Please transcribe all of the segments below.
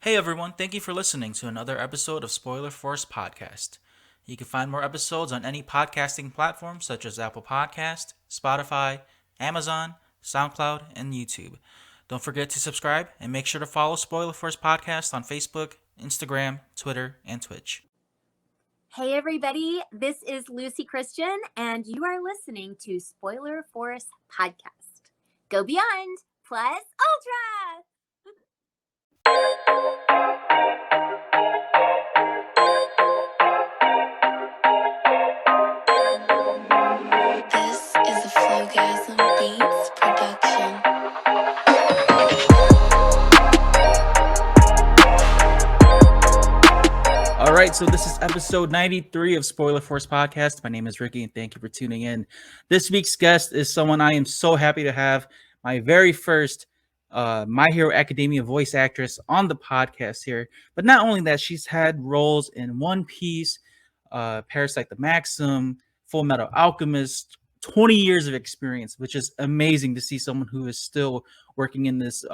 Hey everyone, thank you for listening to another episode of Spoiler Force Podcast. You can find more episodes on any podcasting platform such as Apple Podcast, Spotify, Amazon, SoundCloud, and YouTube. Don't forget to subscribe and make sure to follow Spoiler Force Podcast on Facebook, Instagram, Twitter, and Twitch. Hey everybody, this is Luci Christian, and you are listening to Spoiler Force Podcast. Go beyond, plus ultra! This is a FlowGasm Beats production. All right, so this is episode 93 of Spoiler Force Podcast. My name is Ricky, and thank you for tuning in. This week's guest is someone I am so happy to have, my very first My Hero Academia voice actress on the podcast here. But not only that, she's had roles in One Piece, Parasite the Maxim, Full Metal Alchemist, 20 years of experience, which is amazing to see someone who is still working in this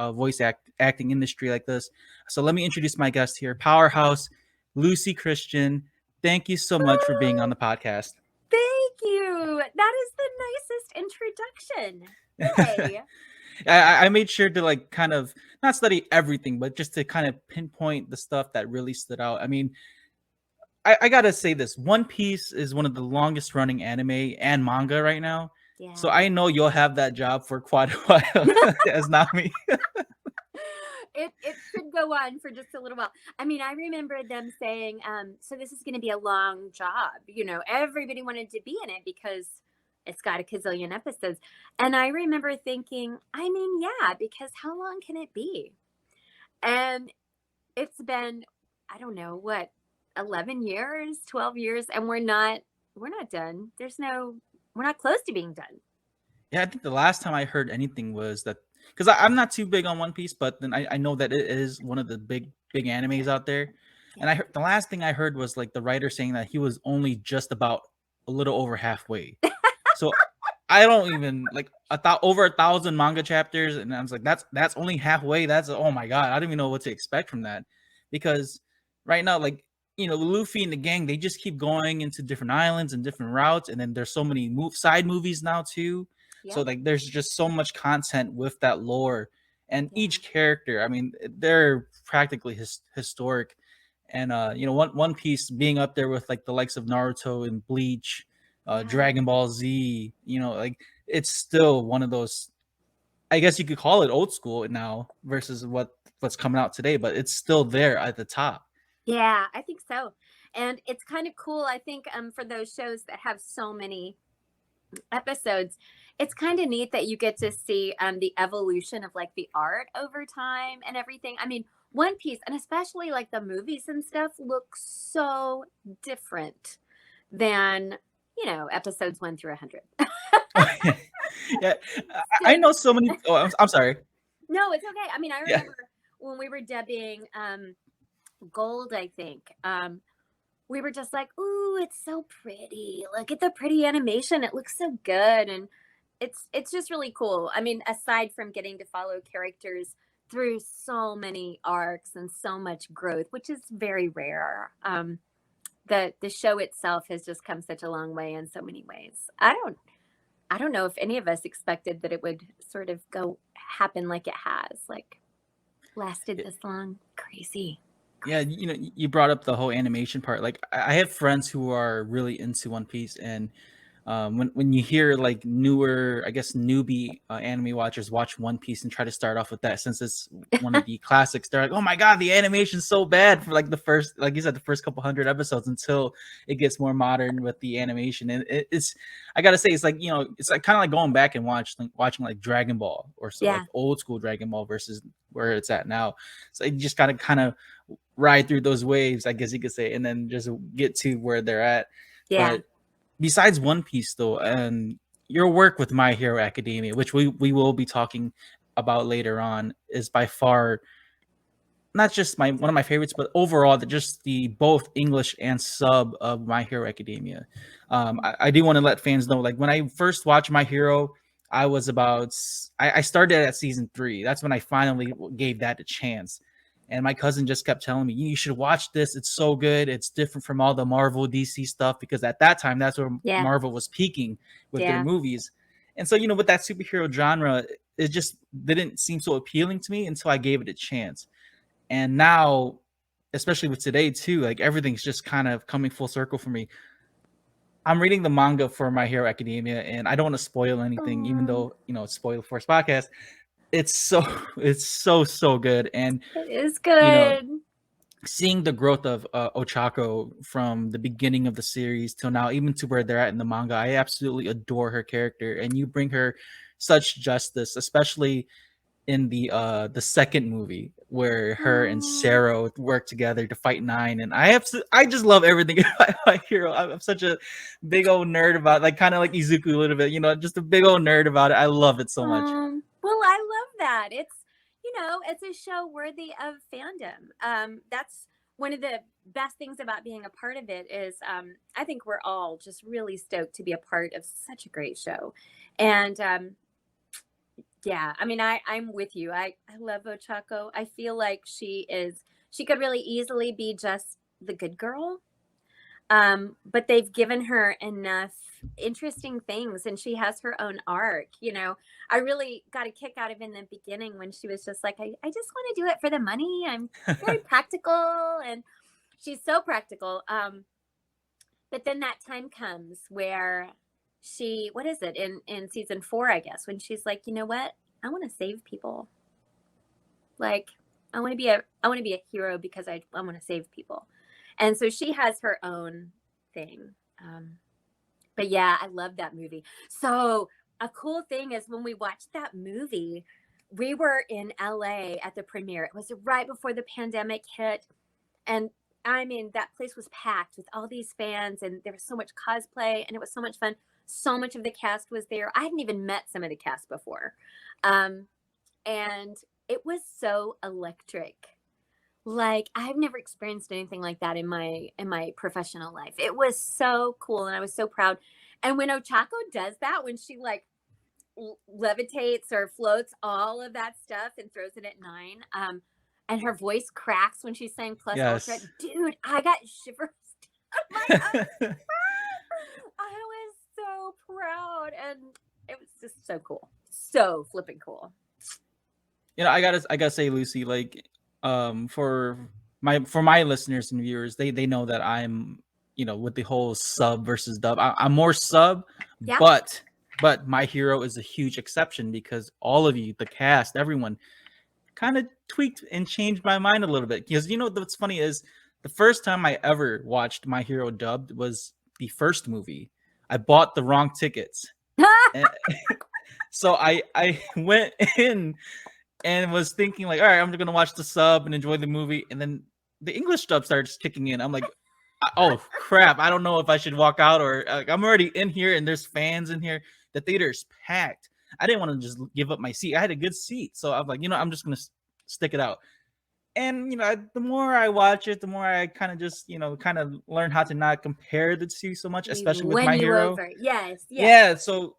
acting industry like this. So let me introduce my guest here, Powerhouse Luci Christian. Thank you so much for being on the podcast. Thank you! That is the nicest introduction. Hey! I made sure to kind of not study everything, but just to kind of pinpoint the stuff that really stood out. I mean, I gotta say this: One Piece is one of the longest running anime and manga right now. Yeah. So I know you'll have that job for quite a while as Nami. It should go on for just a little while. I mean, I remember them saying, so this is going to be a long job. You know, everybody wanted to be in it because it's got a gazillion episodes. And I remember thinking, I mean, yeah, because how long can it be? And it's been, I don't know, what, 11 years, 12 years, and we're not done. We're not close to being done. Yeah, I think the last time I heard anything was that, because I'm not too big on One Piece, but then I know that it is one of the big animes out there. And I heard the last thing I heard was like the writer saying that he was only just about a little over halfway. So I don't even like over 1,000 manga chapters, and I was like, that's only halfway. That's, oh my god, I don't even know what to expect from that, because right now, like, Luffy and the gang, they just keep going into different islands and different routes, and then there's so many side movies now too. So Yep. like there's just so much content with that lore, and Yeah. each character, I mean, they're practically historic. And One Piece being up there with like the likes of Naruto and Bleach, Yeah. Dragon Ball Z, like it's still one of those, I guess you could call it old school now versus what's coming out today, but it's still there at the top. Yeah, I think so. And it's kind of cool, I think, for those shows that have so many episodes, it's kind of neat that you get to see the evolution of like the art over time and everything. I mean, One Piece, and especially like the movies and stuff, look so different than, episodes 1 through 100. Yeah, I know so many. Oh, I'm sorry. No, it's okay. I mean, I Yeah. remember when we were dubbing Gold, I think. We were just like, ooh, it's so pretty. Look at the pretty animation. It looks so good. And it's just really cool. I mean, aside from getting to follow characters through so many arcs and so much growth, which is very rare. The show itself has just come such a long way in so many ways. I don't know if any of us expected that it would sort of happen like it has, like lasted this long. Crazy. Yeah, you brought up the whole animation part. Like, I have friends who are really into One Piece, and when you hear like newer, I guess newbie anime watchers watch One Piece and try to start off with that, since it's one of the classics, they're like, "Oh my god, the animation's so bad," for like the first, like you said, the first couple hundred episodes, until it gets more modern with the animation. And it's, I gotta say, it's like, it's like kind of like going back and watching like Dragon Ball, or so, Yeah. like old school Dragon Ball versus where it's at now. So you just gotta kind of ride through those waves, I guess you could say, and then just get to where they're at. Yeah. But besides One Piece, though, and your work with My Hero Academia, which we will be talking about later on, is by far not just one of my favorites, but overall, just the both English and sub of My Hero Academia. I do want to let fans know, like, when I first watched My Hero, I started at season 3. That's when I finally gave that a chance. And my cousin just kept telling me, you should watch this. It's so good. It's different from all the Marvel DC stuff, because at that time, that's where Yeah. Marvel was peaking with their Yeah. movies. And so, with that superhero genre, it just didn't seem so appealing to me until I gave it a chance. And now, especially with today too, like everything's just kind of coming full circle for me. I'm reading the manga for My Hero Academia, and I don't want to spoil anything, even though it's Spoiler Force podcast. It's so good, and It is you know, good. seeing the growth of Ochako from the beginning of the series till now, even to where they're at in the manga, I absolutely adore her character, and you bring her such justice, especially in the second movie where her and Sero work together to fight Nine. And I just love everything about My Hero. I'm such a big old nerd about it, like kind of like Izuku a little bit, just a big old nerd about it. I love it so much. Well, I love that. It's it's a show worthy of fandom. That's one of the best things about being a part of it is I think we're all just really stoked to be a part of such a great show. And yeah, I mean, I'm with you. I love Ochako. I feel like she could really easily be just the good girl. But they've given her enough interesting things, and she has her own arc. I really got a kick out of in the beginning when she was just like, I just want to do it for the money. I'm very practical, and she's so practical. But then that time comes where what is it in season 4, I guess, when she's like, you know what? I want to save people. Like, I want to be a hero because I want to save people. And so she has her own thing. But yeah, I love that movie. So a cool thing is when we watched that movie, we were in LA at the premiere. It was right before the pandemic hit. And I mean, that place was packed with all these fans, and there was so much cosplay, and it was so much fun. So much of the cast was there. I hadn't even met some of the cast before. And it was so electric. Like, I've never experienced anything like that in my professional life. It was so cool, and I was so proud. And when Ochako does that, when she like levitates or floats all of that stuff and throws it at Nine, and her voice cracks when she's saying plus ultra, dude, I got shivers down my arm. I was so proud, and it was just so cool, so flipping cool. I gotta say, Lucy, like, for my listeners and viewers, they know that I'm, with the whole sub versus dub. I'm more sub, Yeah. but My Hero is a huge exception because all of you, the cast, everyone, kind of tweaked and changed my mind a little bit. Because what's funny is the first time I ever watched My Hero dubbed was the first movie. I bought the wrong tickets. So I went in and was thinking like, all right, I'm just gonna watch the sub and enjoy the movie, and then the English dub starts kicking in. I'm like, oh crap, I don't know if I should walk out or I'm already in here and there's fans in here. The theater's packed. I didn't want to just give up my seat. I had a good seat, so I'm like, I'm just gonna stick it out. And the more I watch it, the more I kind of just kind of learn how to not compare the two so much, especially with My Hero. Over. Yes. Yeah, so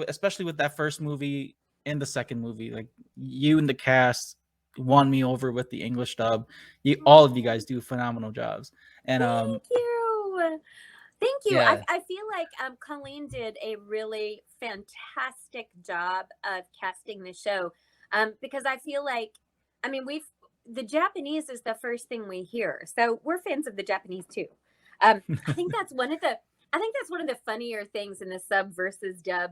especially with that first movie and the second movie, like you and the cast won me over with the English dub. All of you guys do phenomenal jobs. And Thank you. Yeah. I feel like Colleen did a really fantastic job of casting the show, because I feel like, I mean, the Japanese is the first thing we hear, so we're fans of the Japanese too. I think that's one of the funnier things in the sub versus dub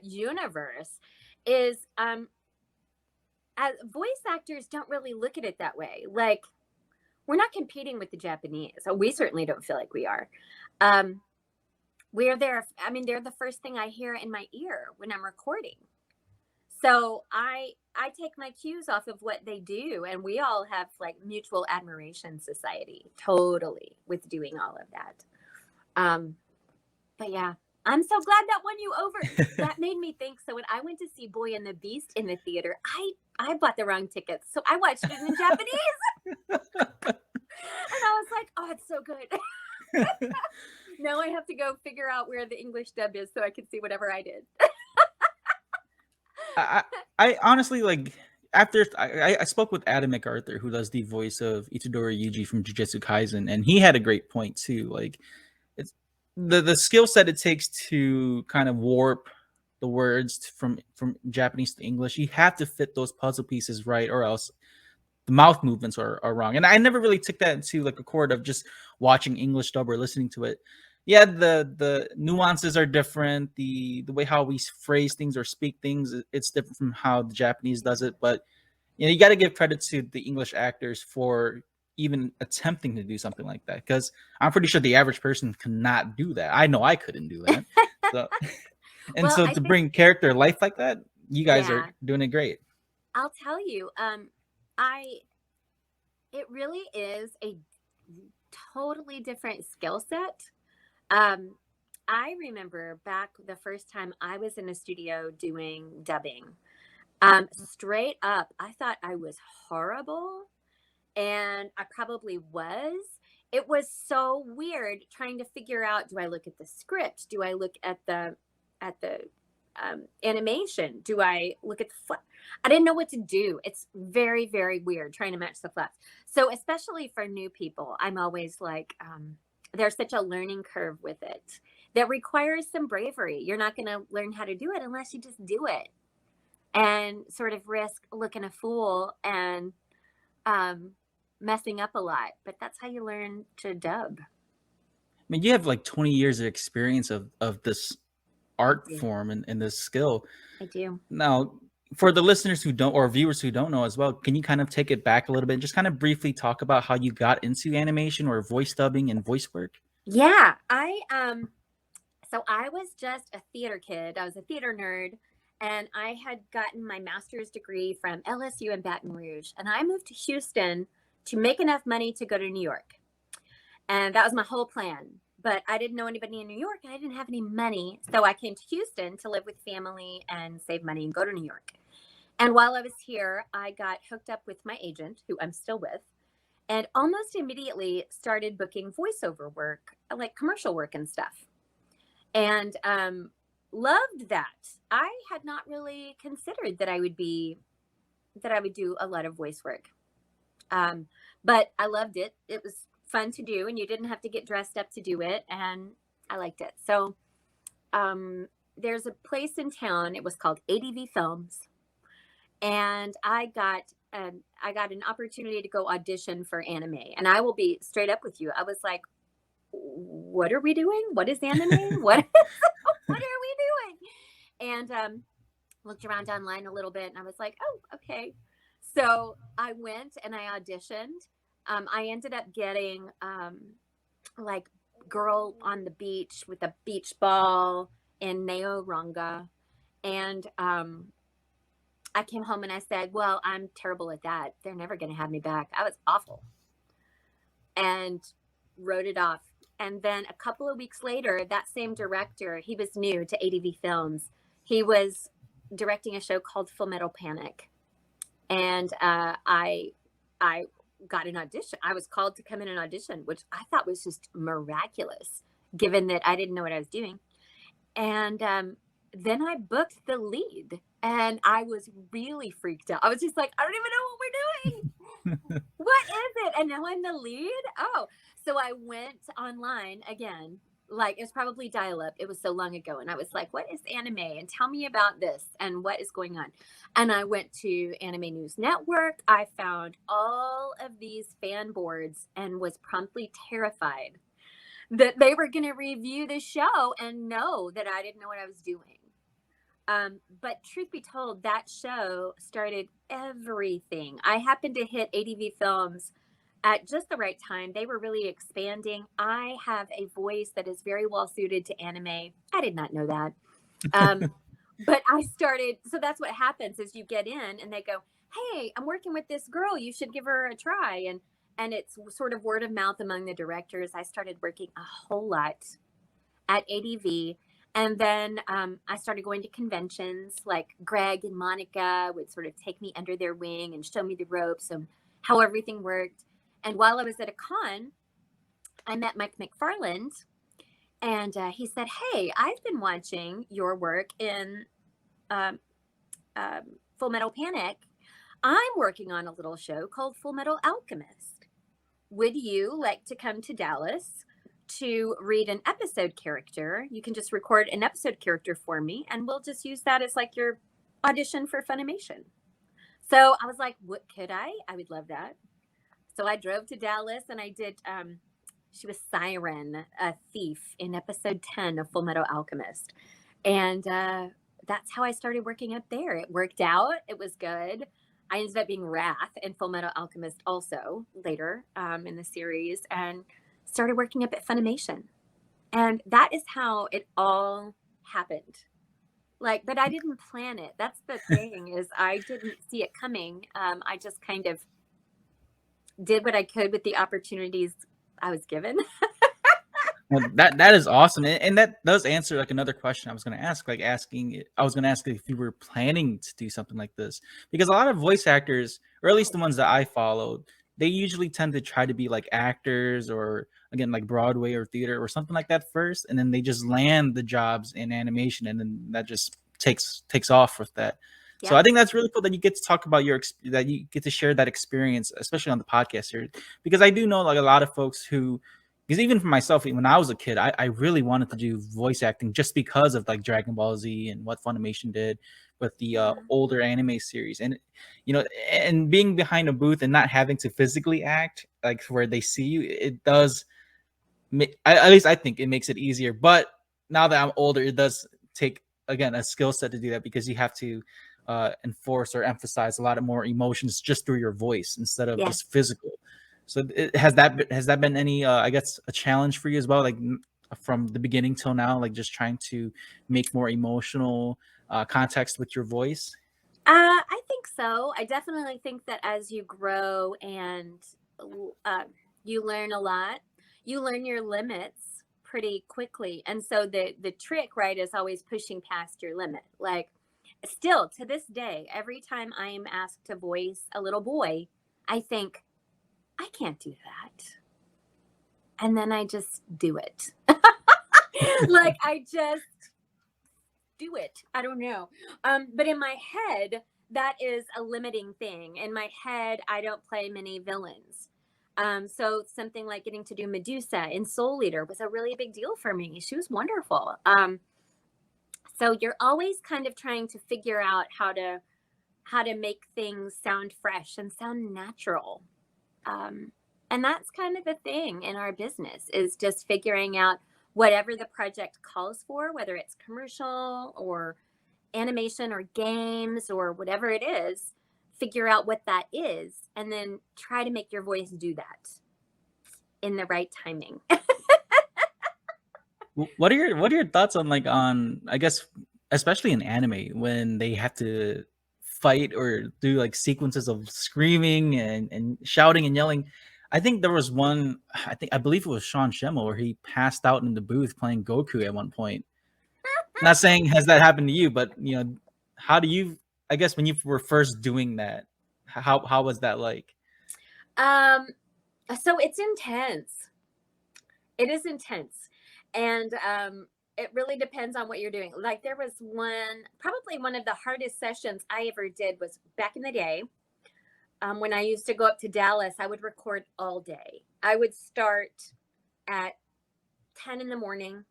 universe is as voice actors don't really look at it that way. Like, we're not competing with the Japanese. So we certainly don't feel like we are. We're there. I mean, they're the first thing I hear in my ear when I'm recording. So I take my cues off of what they do, and we all have like mutual admiration society, totally, with doing all of that. But yeah, I'm so glad that won you over. That made me think. So when I went to see Boy and the Beast in the theater, I bought the wrong tickets, so I watched it in Japanese. And I was like, oh, it's so good. Now I have to go figure out where the English dub is so I can see whatever I did. I honestly, like, after I spoke with Adam MacArthur, who does the voice of Itadori Yuji from Jujutsu Kaisen, and he had a great point too. Like, it's the skill set it takes to kind of warp the words from Japanese to English. You have to fit those puzzle pieces right, or else the mouth movements are wrong. And I never really took that into like a chord of just watching English dub or listening to it. Yeah, the nuances are different. The way how we phrase things or speak things, it's different from how the Japanese does it. But you got to give credit to the English actors for even attempting to do something like that, because I'm pretty sure the average person cannot do that. I know I couldn't do that. So, and Well, so I to think, bring character life like that, you guys yeah, are doing it great. I'll tell you, I it really is a totally different skill set. Um, I remember back the first time I was in a studio doing dubbing. Straight up, I thought I was horrible, and I probably was. It was so weird trying to figure out, do I look at the script? Do I look at the animation? Do I look at the flap? I didn't know what to do. It's very, very weird trying to match the flaps. So especially for new people, I'm always like, there's such a learning curve with it that requires some bravery. You're not going to learn how to do it unless you just do it and sort of risk looking a fool and messing up a lot. But that's how you learn to dub. I mean, you have like 20 years of experience of this art form and this skill. I do. Now, for the listeners who don't, or viewers who don't know as well, can you kind of take it back a little bit and just kind of briefly talk about how you got into animation or voice dubbing and voice work? Yeah, so I was just a theater kid. I was a theater nerd, and I had gotten my master's degree from LSU in Baton Rouge, and I moved to Houston to make enough money to go to New York. And that was my whole plan. But I didn't know anybody in New York, and I didn't have any money. So I came to Houston to live with family and save money and go to New York. And while I was here, I got hooked up with my agent, who I'm still with, and almost immediately started booking voiceover work, like commercial work and stuff. And loved that. I had not really considered that I would do a lot of voice work. But I loved it. It was fun to do, and you didn't have to get dressed up to do it, and I liked it. So there's a place in town. It was called ADV Films, and I got an opportunity to go audition for anime. And I will be straight up with you. I was like, what are we doing? What is anime? What are we doing? And looked around online a little bit, and I was like, oh, okay. So I went and I auditioned. I ended up getting like Girl on the Beach with a beach ball in Neo-Ranga. And I came home and I said, well, I'm terrible at that. They're never going to have me back. I was awful. And wrote it off. And then a couple of weeks later, that same director, he was new to ADV Films. He was directing a show called Full Metal Panic. And I got an audition. I was called to come in and audition, which I thought was just miraculous, given that I didn't know what I was doing. And then I booked the lead, and I was really freaked out. I was just like, I don't even know what we're doing. What is it? And now I'm the lead? Oh, so I went online again. Like, it's probably dial-up. It was so long ago. And I was like, what is anime? And tell me about this and what is going on. And I went to Anime News Network. I found all of these fan boards and was promptly terrified that they were going to review the show and know that I didn't know what I was doing. But truth be told, that show started everything. I happened to hit ADV Films at just the right time. They were really expanding. I have a voice that is very well suited to anime. I did not know that. But I started, so that's what happens is you get in and they go, hey, I'm working with this girl. You should give her a try. And it's sort of word of mouth among the directors. I started working a whole lot at ADV. And then I started going to conventions. Like Greg and Monica would sort of take me under their wing and show me the ropes and how everything worked. And while I was at a con, I met Mike McFarland, and he said, hey, I've been watching your work in Full Metal Panic. I'm working on a little show called Full Metal Alchemist. Would you like to come to Dallas to read an episode character? You can just record an episode character for me, and we'll just use that as like your audition for Funimation. So I was like, what could I? I would love that. So I drove to Dallas and I did, she was Siren, a thief in episode 10 of Full Metal Alchemist. And that's how I started working up there. It worked out. It was good. I ended up being Wrath in Full Metal Alchemist also later in the series, and started working up at Funimation. And that is how it all happened. Like, but I didn't plan it. That's the thing, is I didn't see it coming. I just kind of did what I could with the opportunities I was given. Well, that is awesome, and that does answer like another question I was going to ask. I was going to ask if you were planning to do something like this, because a lot of voice actors, or at least the ones that I followed, they usually tend to try to be like actors, or again like Broadway or theater or something like that first, and then they just land the jobs in animation, and then that just takes off with that. Yeah. So I think that's really cool that you get to talk about that you get to share that experience, especially on the podcast here, because I do know like a lot of folks who. Because even for myself, when I was a kid, I really wanted to do voice acting just because of like Dragon Ball Z and what Funimation did with the older anime series, and and being behind a booth and not having to physically act like where they see you, it does. At least I think it makes it easier. But now that I'm older, it does take again a skill set to do that, because you have to enforce or emphasize a lot of more emotions just through your voice instead of just physical. So has that been any I guess a challenge for you as well, like from the beginning till now, like just trying to make more emotional context with your voice? I think so. I definitely think that as you grow and you learn a lot, you learn your limits pretty quickly. And so the trick, right, is always pushing past your limit. Like, still to this day, every time I am asked to voice a little boy, I think, I can't do that. And then I just do it. Like, I just do it. I don't know. But in my head, that is a limiting thing. In my head, I don't play many villains. So something like getting to do Medusa in Soul Eater was a really big deal for me. She was wonderful. So you're always kind of trying to figure out how to make things sound fresh and sound natural. And that's kind of the thing in our business, is just figuring out whatever the project calls for, whether it's commercial or animation or games or whatever it is, figure out what that is, and then try to make your voice do that in the right timing. What are your thoughts on I guess especially in anime when they have to fight or do like sequences of screaming and shouting and yelling? I think there was one, I believe it was Sean Schemmel, where he passed out in the booth playing Goku at one point. Not saying has that happened to you, but how do you, I guess when you were first doing that, how was that like? So it's intense. It is intense. And it really depends on what you're doing. Like, there was probably one of the hardest sessions I ever did was back in the day. When I used to go up to Dallas, I would record all day. I would start at 10 in the morning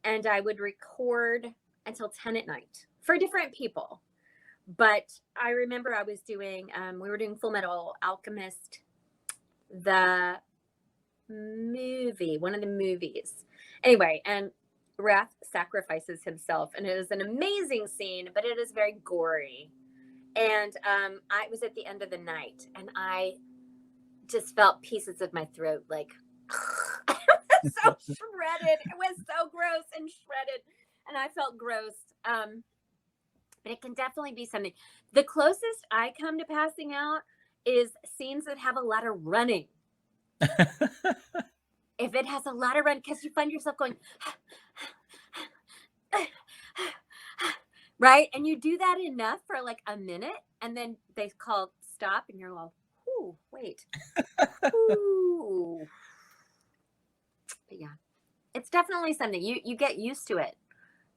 and I would record until 10 at night for different people. But I remember I was doing, we were doing Full Metal Alchemist, the movie, one of the movies. Anyway, and Wrath sacrifices himself, and it is an amazing scene, but it is very gory. And I was at the end of the night, and I just felt pieces of my throat, like, it was so shredded. It was so gross and shredded, and I felt gross. But it can definitely be something. The closest I come to passing out is scenes that have a lot of running. If it has a lot of run, because you find yourself going, right? And you do that enough for like a minute, and then they call stop, and you're like, ooh, wait. Ooh. But yeah, it's definitely something. You get used to it.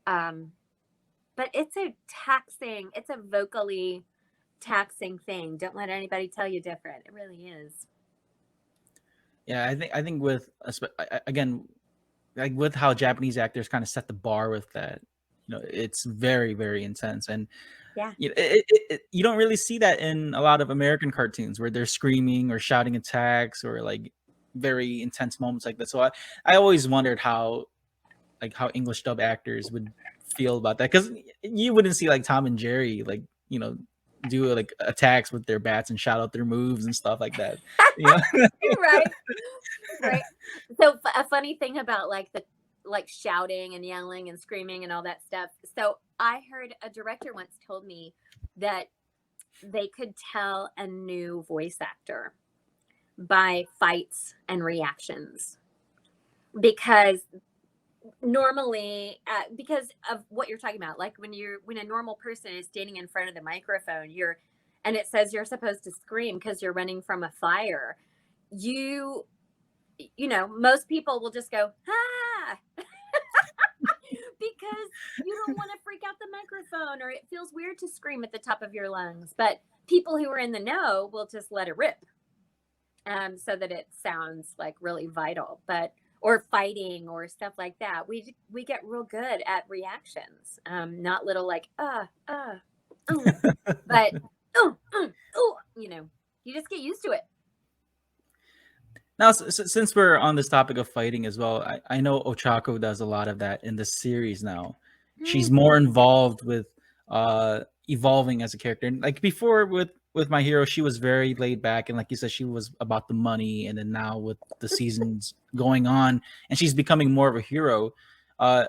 But it's a vocally taxing thing. Don't let anybody tell you different. It really is. Yeah, I think with again, like with how Japanese actors kind of set the bar with that, it's very very intense, and Yeah. you don't really see that in a lot of American cartoons where they're screaming or shouting attacks or like very intense moments like that. So I always wondered how English dub actors would feel about that, because you wouldn't see like Tom and Jerry do like attacks with their bats and shout out their moves and stuff like that. You know? Right. Right. So a funny thing about like the shouting and yelling and screaming and all that stuff. So I heard a director once told me that they could tell a new voice actor by fights and reactions, because normally because of what you're talking about, like when a normal person is standing in front of the microphone, and it says you're supposed to scream because you're running from a fire, most people will just go, ah, because you don't want to freak out the microphone, or it feels weird to scream at the top of your lungs. But people who are in the know will just let it rip, so that it sounds like really vital, or fighting or stuff like that. We get real good at reactions, not little like, but, you just get used to it. Now, since we're on this topic of fighting as well, I know Ochako does a lot of that in the series now. She's more involved with evolving as a character. And like before with My Hero, she was very laid back, and like you said, she was about the money. And then now with the seasons going on, and she's becoming more of a hero. Are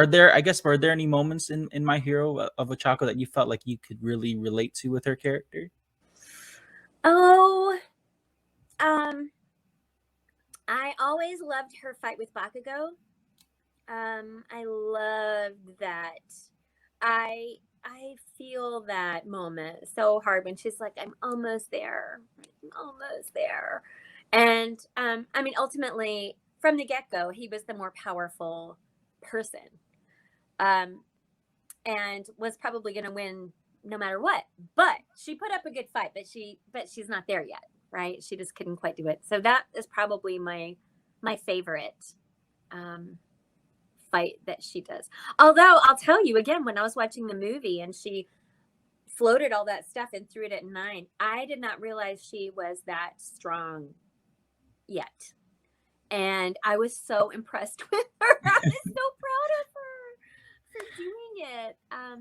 there, I guess, were there any moments in My Hero of Ochako that you felt like you could really relate to with her character? Oh, I always loved her fight with Bakugo. I loved that. I feel that moment so hard when she's like, I'm almost there. I'm almost there. And I mean, ultimately, from the get-go, he was the more powerful person. And was probably going to win no matter what. But she put up a good fight, but she's not there yet, right? She just couldn't quite do it. So that is probably my favorite fight that she does. Although I'll tell you again, when I was watching the movie and she floated all that stuff and threw it at 9, I did not realize she was that strong yet. And I was so impressed with her. I was so proud of her for doing it. But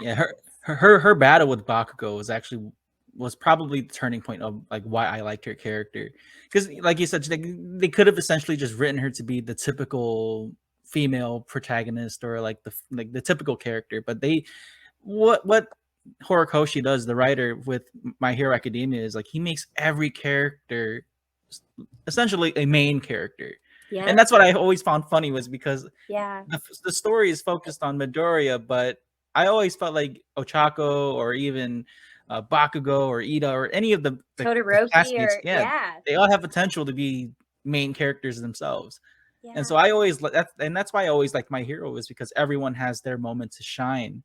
yeah. Yeah, her battle with Bakugo was probably the turning point of like why I liked her character, because like you said, they could have essentially just written her to be the typical female protagonist, or like the typical character, but what Horikoshi does, the writer with My Hero Academia, is like he makes every character essentially a main character. Yeah. And that's what I always found funny, was because Yeah. the story is focused on Midoriya, but I always felt like Ochako, or even Bakugo or Ida, or any of the Todoroki, classmates, or yeah, they all have potential to be main characters themselves. Yeah. And so I always that's why I always like My Hero, is because everyone has their moment to shine.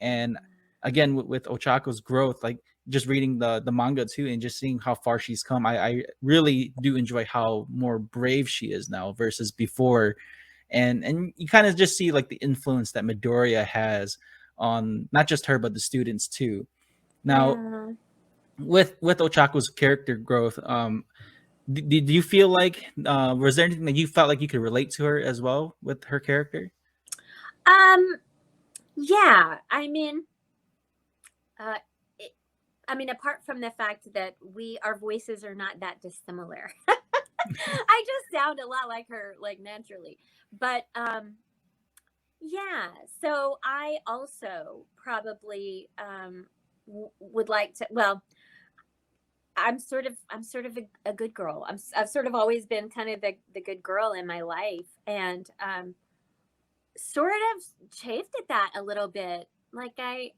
And again, with Ochako's growth, like just reading the manga too, and just seeing how far she's come, I really do enjoy how more brave she is now versus before. And you kind of just see like the influence that Midoriya has on not just her but the students too. Now, Yeah. with Ochako's character growth, did you feel like was there anything that you felt like you could relate to her as well with her character? Yeah, I mean, apart from the fact that our voices are not that dissimilar, I just sound a lot like her, like naturally. But yeah, so I also probably would like to. Well, I'm sort of a good girl. I've sort of always been kind of the good girl in my life, and sort of chafed at that a little bit. Like I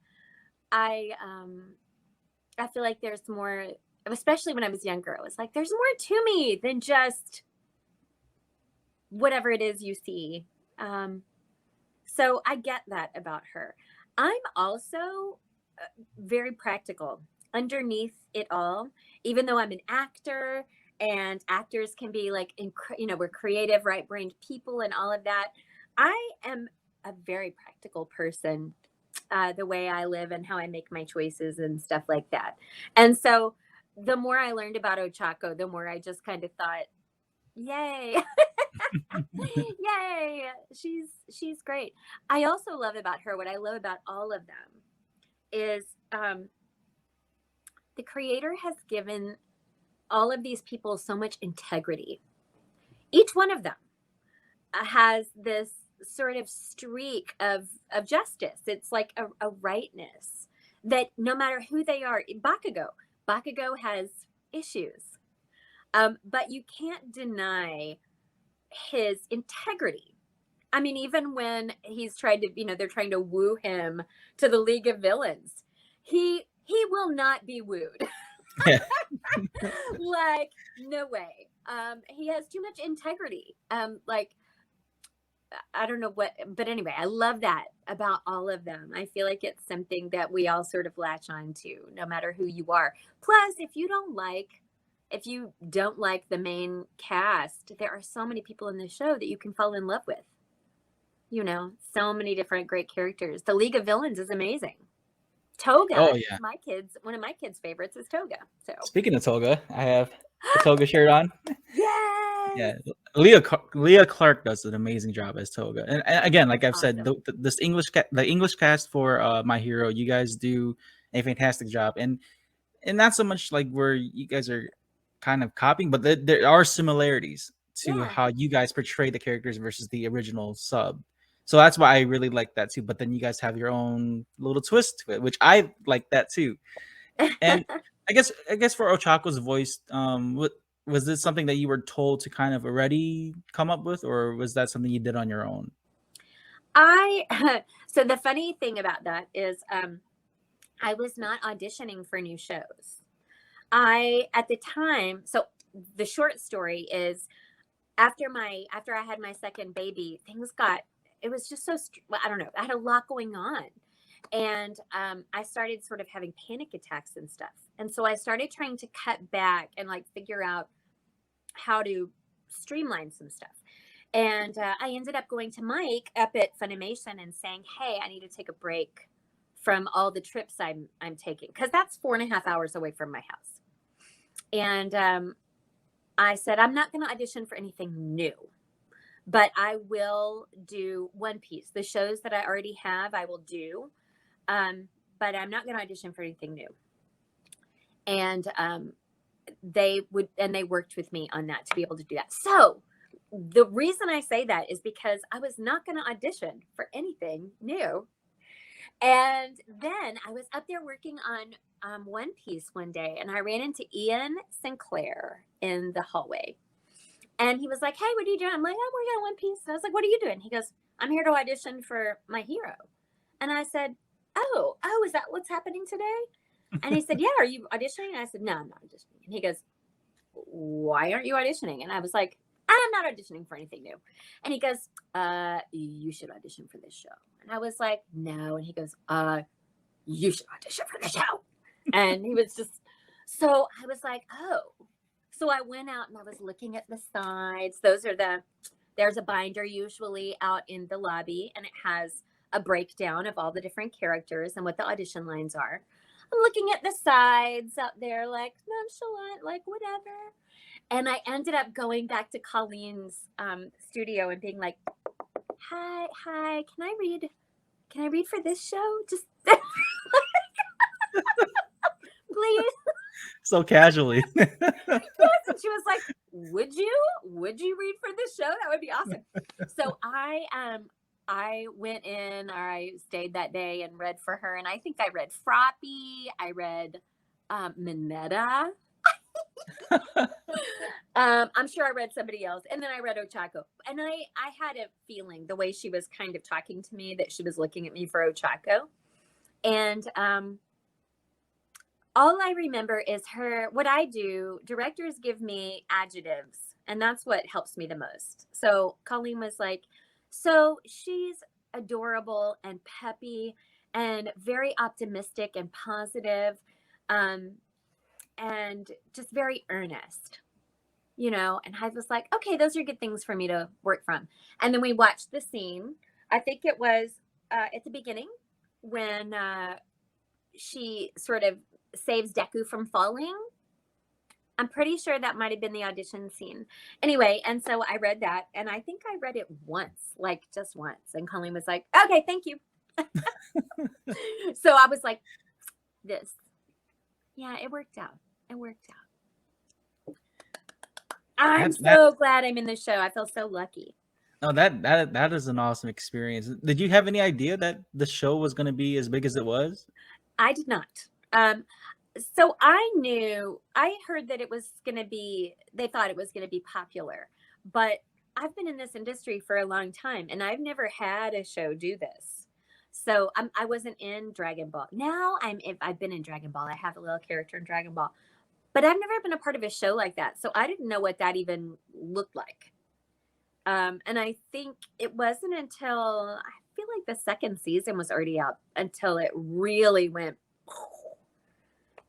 feel like there's more, especially when I was younger. I was like, there's more to me than just whatever it is you see. So I get that about her. I'm also very practical underneath it all, even though I'm an actor and actors can be like, we're creative, right brained people and all of that. I am a very practical person, the way I live and how I make my choices and stuff like that. And so the more I learned about Ochako, the more I just kind of thought, yay. Yay. She's great. I also love about her, what I love about all of them is the creator has given all of these people so much integrity. Each one of them has this sort of streak of justice. It's like a rightness that no matter who they are, Bakugo has issues, but you can't deny his integrity. I mean, even when he's tried to, they're trying to woo him to the League of Villains, he will not be wooed. Like, no way. He has too much integrity. Like, I don't know what, but anyway, I love that about all of them. I feel like it's something that we all sort of latch on to, no matter who you are. Plus, if you don't like the main cast, there are so many people in the show that you can fall in love with. So many different great characters. The League of Villains is amazing. Toga, one of my kids' favorites is Toga. So speaking of Toga, I have the Toga shirt on. Yes. Yeah, Leah Clark does an amazing job as Toga, and again, like I've said, Awesome. the English cast for My Hero, you guys do a fantastic job, and not so much like where you guys are kind of copying, but there are similarities to how you guys portray the characters versus the original sub. So that's why I really like that too. But then you guys have your own little twist to it, which I like that too. And I guess for Ochako's voice, was this something that you were told to kind of already come up with, or was that something you did on your own? So the funny thing about that is I was not auditioning for new shows. At the time, so the short story is after I had my second baby, it was just so, I don't know, I had a lot going on. And I started sort of having panic attacks and stuff. And so I started trying to cut back and like figure out how to streamline some stuff. And I ended up going to Mike up at Funimation and saying, hey, I need to take a break from all the trips I'm taking, because that's 4.5 hours away from my house. And I said, I'm not going to audition for anything new, but I will do One Piece. The shows that I already have, I will do, but I'm not going to audition for anything new. And they worked with me on that to be able to do that. So the reason I say that is because I was not going to audition for anything new. And then I was up there working on One Piece one day, and I ran into Ian Sinclair in the hallway. And he was like, hey, what are you doing? I'm like, I'm working on One Piece. I was like, what are you doing? He goes, I'm here to audition for My Hero. And I said, oh, is that what's happening today? And he said, yeah, are you auditioning? And I said, no, I'm not auditioning. And he goes, why aren't you auditioning? And I was like, I'm not auditioning for anything new. And he goes, you should audition for this show. And I was like, no. And he goes, you should audition for the show. And he was just, so I was like, oh. So I went out and I was looking at the sides. There's a binder usually out in the lobby, and it has a breakdown of all the different characters and what the audition lines are. I'm looking at the sides out there, like nonchalant, like whatever. And I ended up going back to Colleen's studio and being like, hi, can I read for this show? Just please. So casually. Yes. And she was like, would you read for this show? That would be awesome. So I went in, or I stayed that day and read for her. And I think I read Froppy. I read Mineta. I'm sure I read somebody else. And then I read Ochako. And I had a feeling, the way she was kind of talking to me, that she was looking at me for Ochako. And all I remember is what I do, directors give me adjectives, and that's what helps me the most. So Colleen was like, so she's adorable and peppy and very optimistic and positive, and just very earnest, you know. And I was like, okay, those are good things for me to work from. And then we watched the scene. I think it was at the beginning when she sort of saves Deku from falling. I'm pretty sure that might have been the audition scene. Anyway, and so I read that, and I think I read it once, like just once. And Colleen was like, okay, thank you. So I was like, this. Yeah, it worked out. It worked out. I'm so glad I'm in the show. I feel so lucky. Oh, that is an awesome experience. Did you have any idea that the show was going to be as big as it was? I did not. So I heard that it was going to be, they thought it was going to be popular, but I've been in this industry for a long time and I've never had a show do this. So I wasn't in Dragon Ball. Now I've been in Dragon Ball. I have a little character in Dragon Ball, but I've never been a part of a show like that. So I didn't know what that even looked like. And I think it wasn't until, I feel like the second season was already out, until it really went.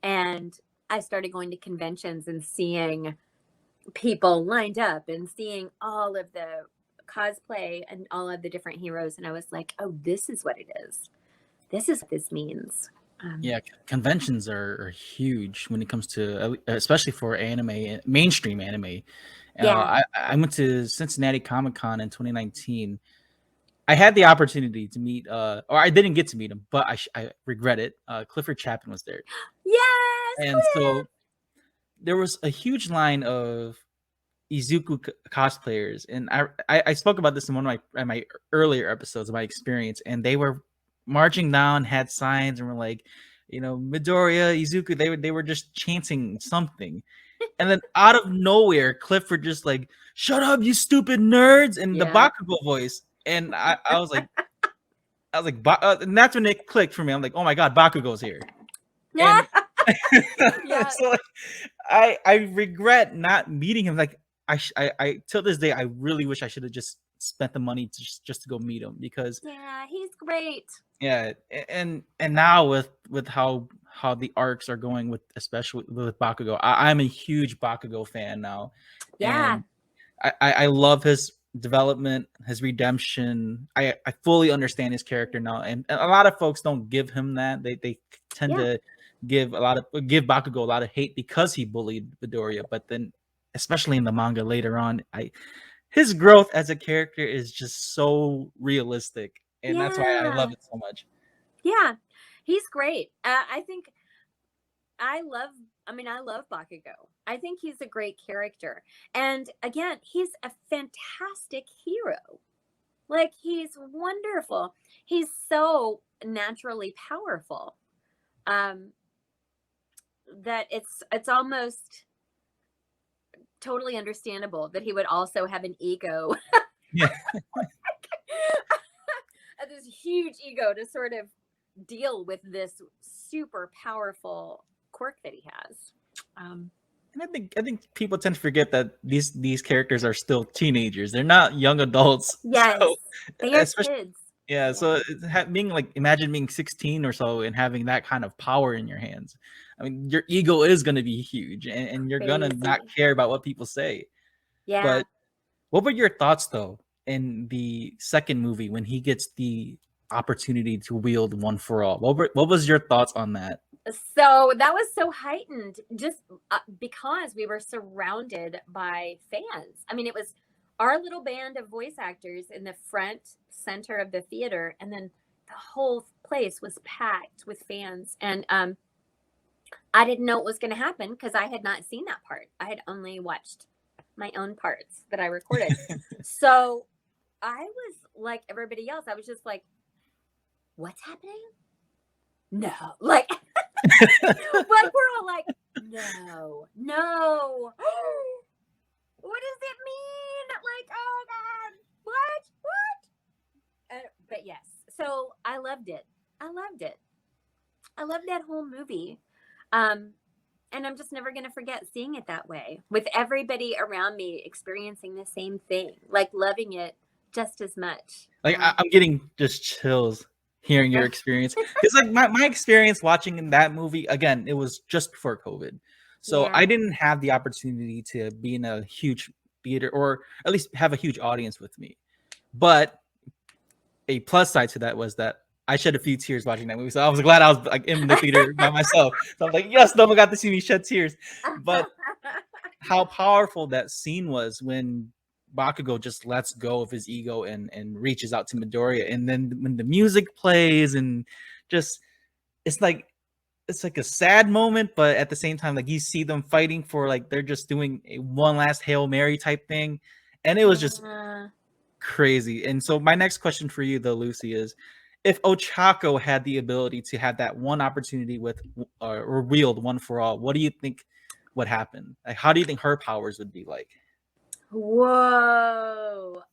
And I started going to conventions and seeing people lined up and seeing all of the cosplay and all of the different heroes. And I was like, oh, this is what it is. This is what this means. Yeah, conventions are huge when it comes to, especially for anime, mainstream anime. Yeah. I went to Cincinnati Comic-Con in 2019. I had the opportunity to meet, or I didn't get to meet him, but I regret it. Clifford Chapman was there. Yes. And so there was a huge line of Izuku cosplayers, and I spoke about this in one of my earlier episodes of my experience, and they were marching down, had signs, and were like, Midoriya, Izuku. They were just chanting something, and then out of nowhere, Clifford just like, "Shut up, you stupid nerds!" in the Bakugo voice, and I was like, and that's when it clicked for me. I'm like, oh my god, Bakugo's here. And Yeah. so like, I regret not meeting him. Like I till this day, I really wish I should have just spent the money just to go meet him, because he's great. Yeah, and now with how the arcs are going, with especially with Bakugo, I'm a huge Bakugo fan now. Yeah. And I love his development, his redemption. I fully understand his character now, and a lot of folks don't give him that. They tend to give Bakugo a lot of hate because he bullied Midoriya, but then especially in the manga later on, his growth as a character is just so realistic, and that's why I love it so much. Yeah, he's great. I think I love Bakugo. I think he's a great character. And again, he's a fantastic hero. Like, he's wonderful. He's so naturally powerful. That it's almost totally understandable that he would also have an ego. Yeah. This huge ego to sort of deal with this super powerful quirk that he has. And I think people tend to forget that these characters are still teenagers. They're not young adults. Yes, so, they are kids. Yeah, so being like, imagine being 16 or so and having that kind of power in your hands. I mean, your ego is going to be huge, and you're going to not care about what people say. Yeah. But what were your thoughts, though, in the second movie when he gets the opportunity to wield One for All? What was your thoughts on that? So that was so heightened just because we were surrounded by fans. I mean, it was our little band of voice actors in the front center of the theater, and then the whole place was packed with fans. And I didn't know what was going to happen because I had not seen that part. I had only watched my own parts that I recorded. So I was like everybody else. I was just like, what's happening? No. Like, we're all like, no. What does it mean? Like, oh God, what? But yes, so I loved it. I loved that whole movie. And I'm just never going to forget seeing it that way, with everybody around me experiencing the same thing, like loving it just as much. Like, I'm getting just chills hearing your experience. It's like my experience watching in that movie, again, it was just before COVID. So Yeah. I didn't have the opportunity to be in a huge theater or at least have a huge audience with me. But a plus side to that was that I shed a few tears watching that movie. So I was glad I was like in the theater by myself. So I'm like, yes, no one got to see me shed tears. But how powerful that scene was when Bakugo just lets go of his ego and reaches out to Midoriya, and then when the music plays and just it's like a sad moment, but at the same time, like you see them fighting for like they're just doing a one last Hail Mary type thing, and it was just Yeah. crazy. And so my next question for you, though, Lucy, is if Ochako had the ability to have that one opportunity with or wield one for all, what do you think would happen? Like, how do you think her powers would be like? Whoa.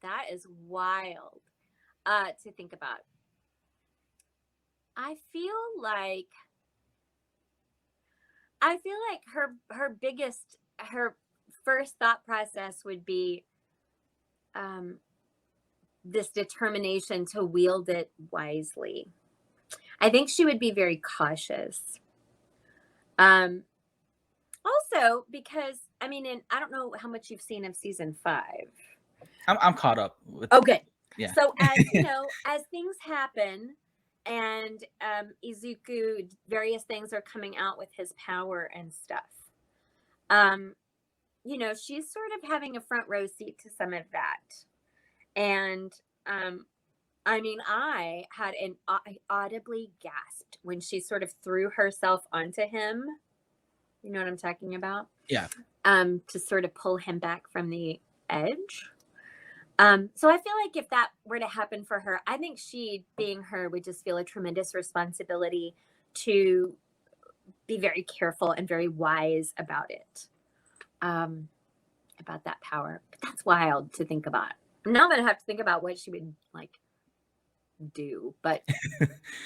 That is wild to think about. I feel like her first thought process would be this determination to wield it wisely. I think she would be very cautious. Also because I mean, and I don't know how much you've seen of season 5. I'm caught up with. Okay. Yeah. So as you know, as things happen and Izuku, various things are coming out with his power and stuff. You know, she's sort of having a front row seat to some of that. And I mean, I audibly gasped when she sort of threw herself onto him. You know what I'm talking about? Yeah. To sort of pull him back from the edge. So I feel like if that were to happen for her, I think she, being her, would just feel a tremendous responsibility to be very careful and very wise about it, about that power. But that's wild to think about. Now that I have to think about what she would like do, but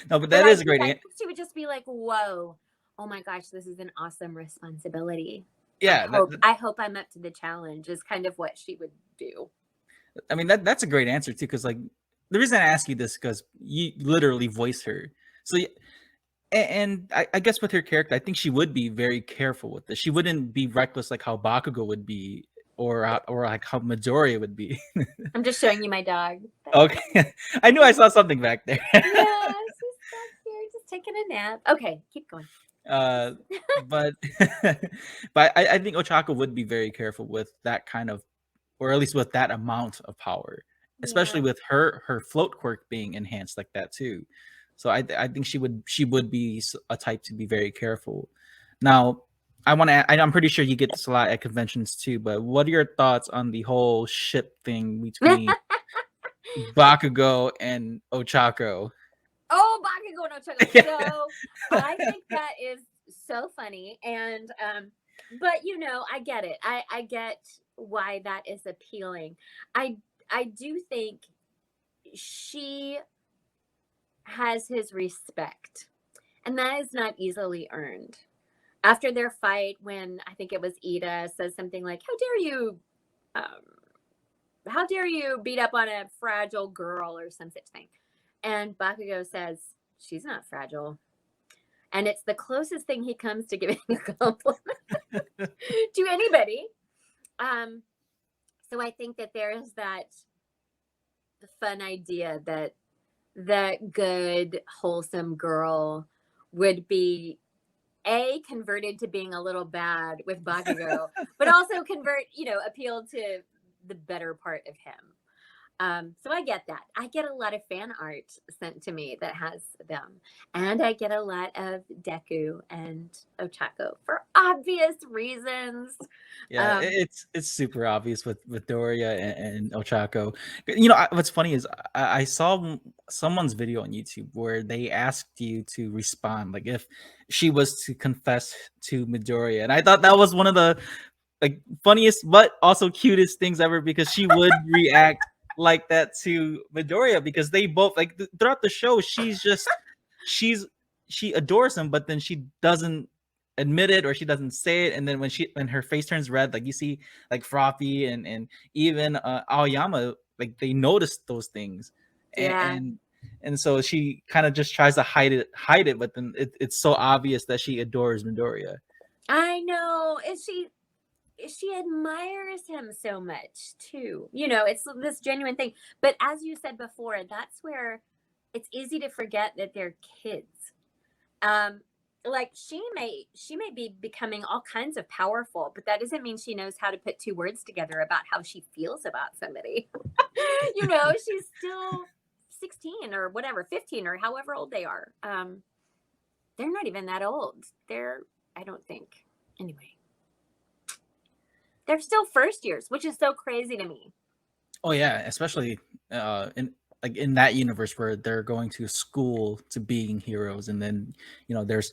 no, but that is a great answer. She would just be like, "Whoa, oh my gosh, this is an awesome responsibility." Yeah, I hope I'm up to the challenge. Is kind of what she would do. I mean, that's a great answer too, because like the reason I ask you this because you literally voice her. So, and I guess with her character, I think she would be very careful with this. She wouldn't be reckless like how Bakugo would be, or like how Midoriya would be. I'm just showing you my dog. Okay, I knew I saw something back there. Yeah, she's back here just taking a nap. Okay, keep going. But but I think Ochako would be very careful with that kind of, or at least with that amount of power, especially with her float quirk being enhanced like that too. So I think she would be a type to be very careful. Now, I'm pretty sure you get this a lot at conventions too, but what are your thoughts on the whole ship thing between Bakugo and Ochako? Oh, Bakugo and Ochako. So I think that is so funny. And but you know, I get it. I get why that is appealing. I do think she has his respect, and that is not easily earned. After their fight, when I think it was Ida says something like, how dare you beat up on a fragile girl or some such thing. And Bakugo says, she's not fragile. And it's the closest thing he comes to giving a compliment to anybody. So I think that there is that fun idea that that good, wholesome girl would be converted to being a little bad with Bakugo, but also appeal to the better part of him. So I get that. I get a lot of fan art sent to me that has them. And I get a lot of Deku and Ochako for obvious reasons. Yeah, it's super obvious with Doria and Ochako. You know, what's funny is I saw someone's video on YouTube where they asked you to respond, like if she was to confess to Midoriya. And I thought that was one of the like funniest but also cutest things ever, because she would react like that to Midoriya, because they both like throughout the show she adores him, but then she doesn't admit it or she doesn't say it, and then when her face turns red, like you see like Frothy and even Aoyama, like they notice those things, Yeah. and and so she kind of just tries to hide it, but then it's so obvious that she adores Midoriya. I know. She admires him so much too. It's this genuine thing. But as you said before, that's where it's easy to forget that they're kids. Like she may be becoming all kinds of powerful, but that doesn't mean she knows how to put two words together about how she feels about somebody. She's still 16 or whatever, 15 or however old they are. They're not even that old. I don't think. Anyway. They're still first years, which is so crazy to me. Oh yeah, especially in that universe where they're going to school to being heroes, and then there's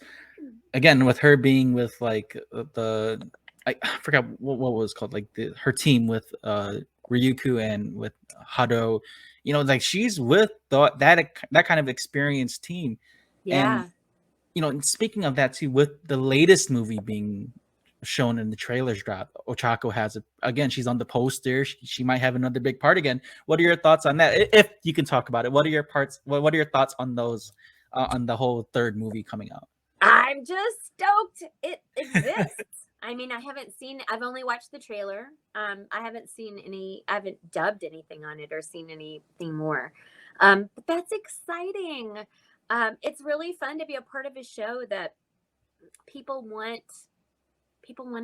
again with her being with like I forgot what was called, like her team with Ryuku and with Hado, like she's with that kind of experienced team. Yeah. And speaking of that too, with the latest movie being shown in the trailers drop, Ochako has again, she's on the poster. She might have another big part again. What are your thoughts on that, if you can talk about it? What are your thoughts on those, on the whole third movie coming out? I'm just stoked it exists. I mean, I've only watched the trailer. I haven't dubbed anything on it or seen anything more. But that's exciting. It's really fun to be a part of a show that people want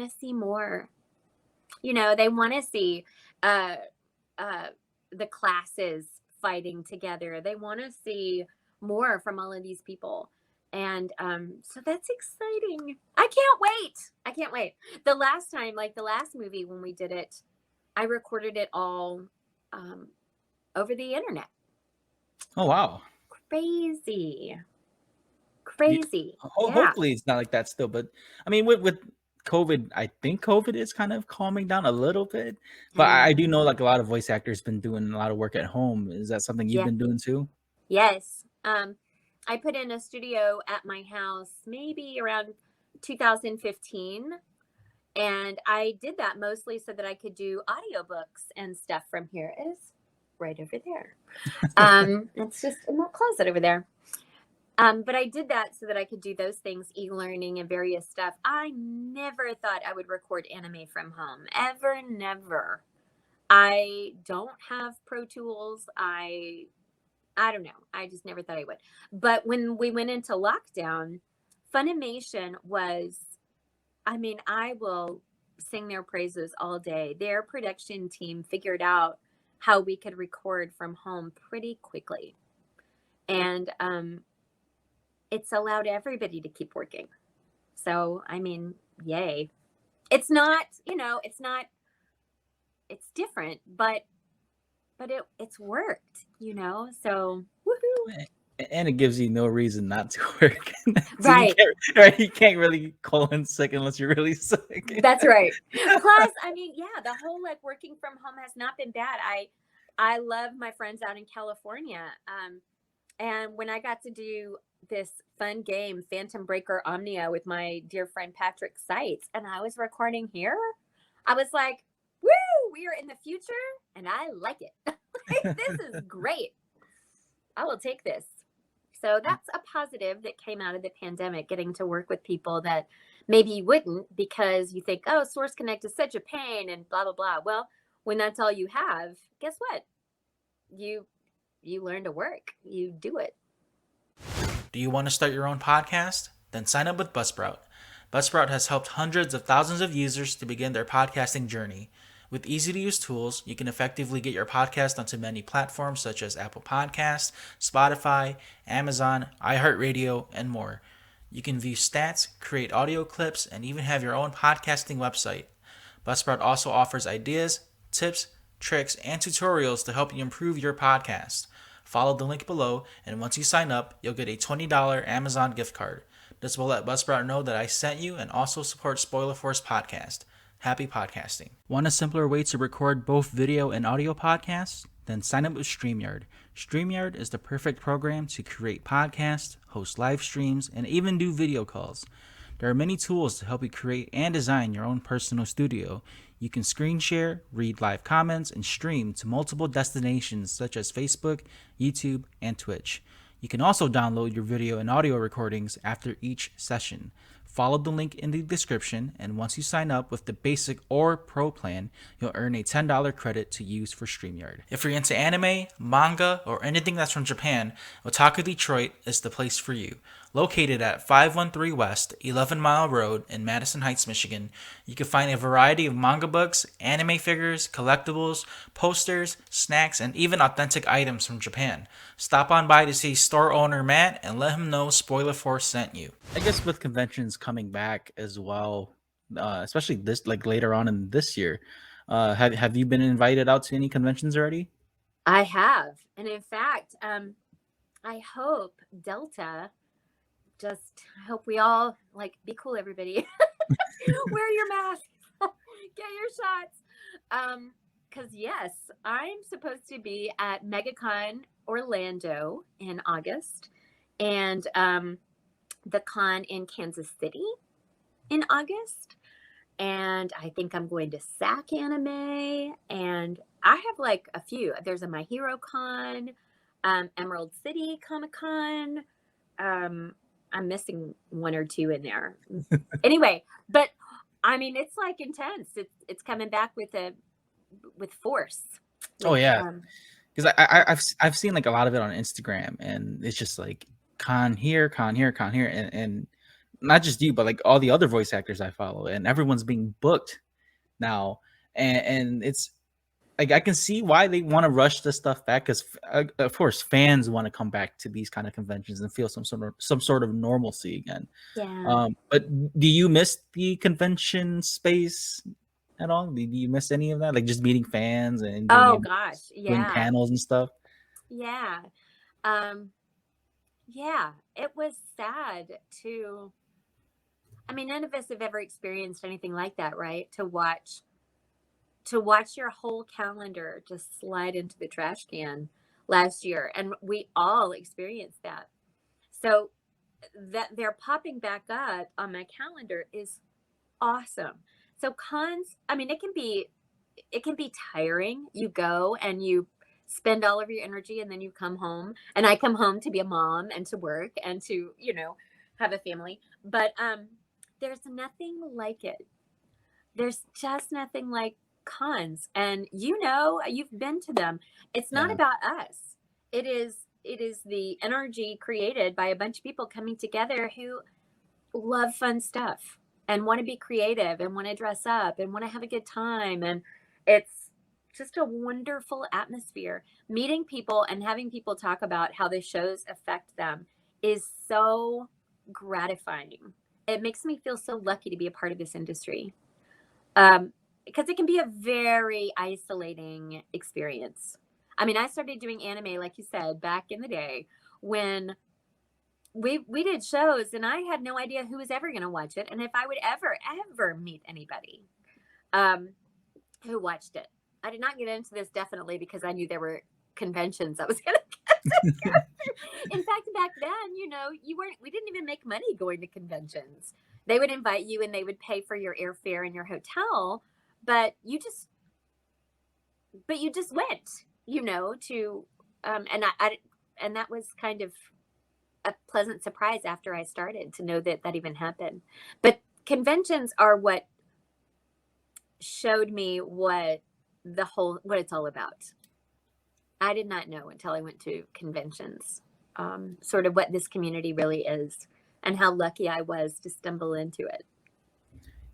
to see more. They want to see the classes fighting together. They want to see more from all of these people. And so that's exciting. I can't wait. The last movie when we did it, I recorded it all over the internet. Oh, wow. Crazy. Hopefully it's not like that still. But I mean, with COVID, I think COVID is kind of calming down a little bit. But I do know like a lot of voice actors been doing a lot of work at home. Is that something you've been doing too? Yes. I put in a studio at my house maybe around 2015. And I did that mostly so that I could do audiobooks and stuff from here. It is right over there. It's just in that closet over there. But I did that so that I could do those things, e-learning and various stuff. I never thought I would record anime from home. Ever, never. I don't have Pro Tools. I don't know. I just never thought I would. But when we went into lockdown, Funimation was, I will sing their praises all day. Their production team figured out how we could record from home pretty quickly. And it's allowed everybody to keep working. So, yay. It's not, it's different, but it's worked, so woohoo. And it gives you no reason not to work. So right. You can't really call in sick unless you're really sick. That's right. Plus, the whole working from home has not been bad. I love my friends out in California. And when I got to do this fun game, Phantom Breaker Omnia, with my dear friend Patrick Seitz, and I was recording here, I was like, woo, we are in the future and I like it. This is great. I will take this. So that's a positive that came out of the pandemic, getting to work with people that maybe you wouldn't, because you think, oh, Source Connect is such a pain and blah, blah, blah. Well, when that's all you have, guess what? You learn to work. You do it. Do you want to start your own podcast? Then sign up with Buzzsprout. Buzzsprout has helped hundreds of thousands of users to begin their podcasting journey. With easy-to-use tools, you can effectively get your podcast onto many platforms such as Apple Podcasts, Spotify, Amazon, iHeartRadio, and more. You can view stats, create audio clips, and even have your own podcasting website. Buzzsprout also offers ideas, tips, tricks, and tutorials to help you improve your podcast. Follow the link below, and once you sign up, you'll get a $20 Amazon gift card. This will let Buzzsprout know that I sent you and also support Spoiler Force Podcast. Happy podcasting. Want a simpler way to record both video and audio podcasts? Then sign up with StreamYard. StreamYard is the perfect program to create podcasts, host live streams, and even do video calls. There are many tools to help you create and design your own personal studio. You can screen share, read live comments, and stream to multiple destinations such as Facebook, YouTube, and Twitch. You can also download your video and audio recordings after each session. Follow the link in the description, and once you sign up with the basic or pro plan, you'll earn a $10 credit to use for StreamYard. If you're into anime, manga, or anything that's from Japan, Otaku Detroit is the place for you. Located at 513 West, 11 Mile Road in Madison Heights, Michigan, you can find a variety of manga books, anime figures, collectibles, posters, snacks, and even authentic items from Japan. Stop on by to see store owner Matt and let him know Spoiler Force sent you. I guess with conventions coming back as well, especially this like later on in this year, have you been invited out to any conventions already? I have. And in fact, I hope Delta I hope we all like be cool, everybody. Wear your mask, get your shots. Because yes, I'm supposed to be at MegaCon Orlando in August, and the con in Kansas City in August. And I think I'm going to SAC Anime, and I have like a few. There's a My Hero Con, Emerald City Comic Con. I'm missing one or two in there. Anyway, but I mean, it's like intense. It's coming back with force. Oh yeah, because I've seen like a lot of it on Instagram, and it's just like con here, con here, con here, and not just you, but like all the other voice actors I follow, and everyone's being booked now, and it's like I can see why they want to rush this stuff back, because of course fans want to come back to these kind of conventions and feel some sort of normalcy again. Yeah. But do you miss the convention space at all? Do you miss any of that, like just meeting fans and Oh gosh, doing yeah, panels and stuff? yeah, yeah. It was sad to. I mean, none of us have ever experienced anything like that, right? To watch your whole calendar just slide into the trash can last year. And we all experienced that. So that they're popping back up on my calendar is awesome. So cons, I mean, it can be tiring. You go and you spend all of your energy, and then you come home, and I come home to be a mom and to work and to, have a family. But there's nothing like it. There's just nothing like cons, and you've been to them. It's not about us. It is the energy created by a bunch of people coming together who love fun stuff and want to be creative and want to dress up and want to have a good time, and it's just a wonderful atmosphere. Meeting people and having people talk about how the shows affect them is so gratifying. It makes me feel so lucky to be a part of this industry. Because it can be a very isolating experience. I mean, I started doing anime, like you said, back in the day when we did shows, and I had no idea who was ever going to watch it, and if I would ever meet anybody who watched it. I did not get into this definitely because I knew there were conventions I was going to get to. In fact, back then, we didn't even make money going to conventions. They would invite you and they would pay for your airfare and your hotel, but you just went, to, and that was kind of a pleasant surprise after I started to know that even happened. But conventions are what showed me what it's all about. I did not know until I went to conventions, sort of what this community really is and how lucky I was to stumble into it.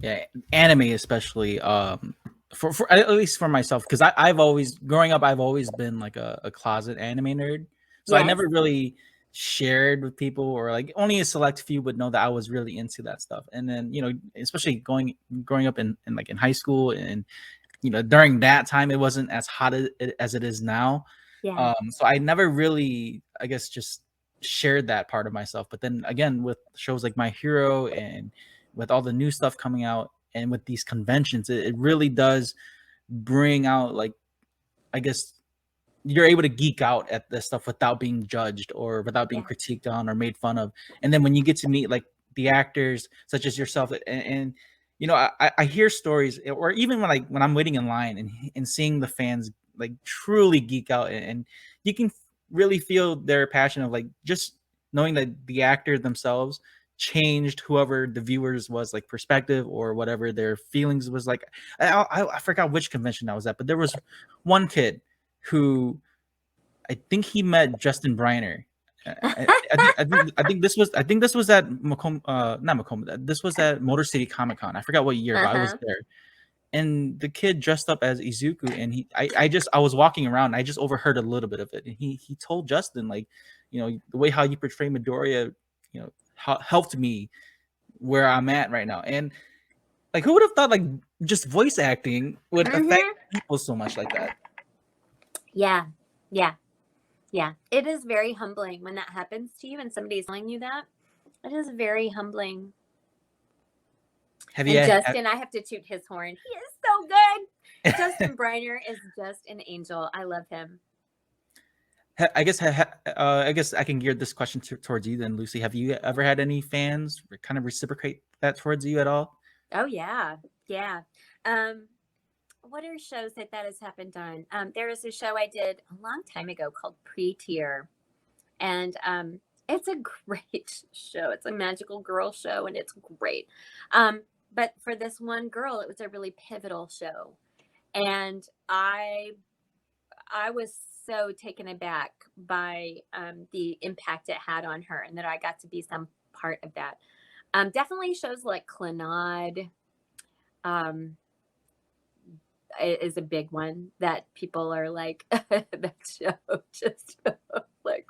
Yeah, anime especially, for at least for myself, because I've always growing up, I've always been like a closet anime nerd. So I never really shared with people, or like only a select few would know that I was really into that stuff. And then, especially growing up in like in high school, and during that time it wasn't as hot as it is now. Yeah. So I never really, I guess, just shared that part of myself. But then again, with shows like My Hero and with all the new stuff coming out and with these conventions, it really does bring out, like, I guess you're able to geek out at this stuff without being judged or without being critiqued on or made fun of. And then when you get to meet like the actors such as yourself, and you know, I hear stories, or even when I'm waiting in line and seeing the fans like truly geek out, and you can really feel their passion of like just knowing that the actor themselves changed whoever the viewers was like perspective or whatever their feelings was like. I forgot which convention I was at, but there was one kid who I think he met Justin Briner. I think this was at Macomb, not Macomb. This was at Motor City Comic Con. I forgot what year, but I was Uh-huh. there. And the kid dressed up as Izuku, and I was walking around, and I just overheard a little bit of it, and he told Justin like, you know, the way how you portray Midoriya, you know, helped me where I'm at right now. And like, who would have thought like just voice acting would affect Mhm. people so much like that? Yeah. Yeah. Yeah. It is very humbling when that happens to you and somebody's telling you that. It is very humbling. Have And you? Justin, I have to toot his horn. He is so good. Justin Briner is just an angel. I love him. I guess I guess I can gear this question towards you then, Lucy. Have you ever had any fans kind of reciprocate that towards you at all? Oh yeah. Yeah. What are shows that has happened on? There was a show I did a long time ago called Pre-Tier, and it's a great show. It's a magical girl show, and it's great. But for this one girl, it was a really pivotal show, and I was so taken aback by the impact it had on her, and that I got to be some part of that. Definitely shows like Clannad. Um, is a big one that people are like that show just like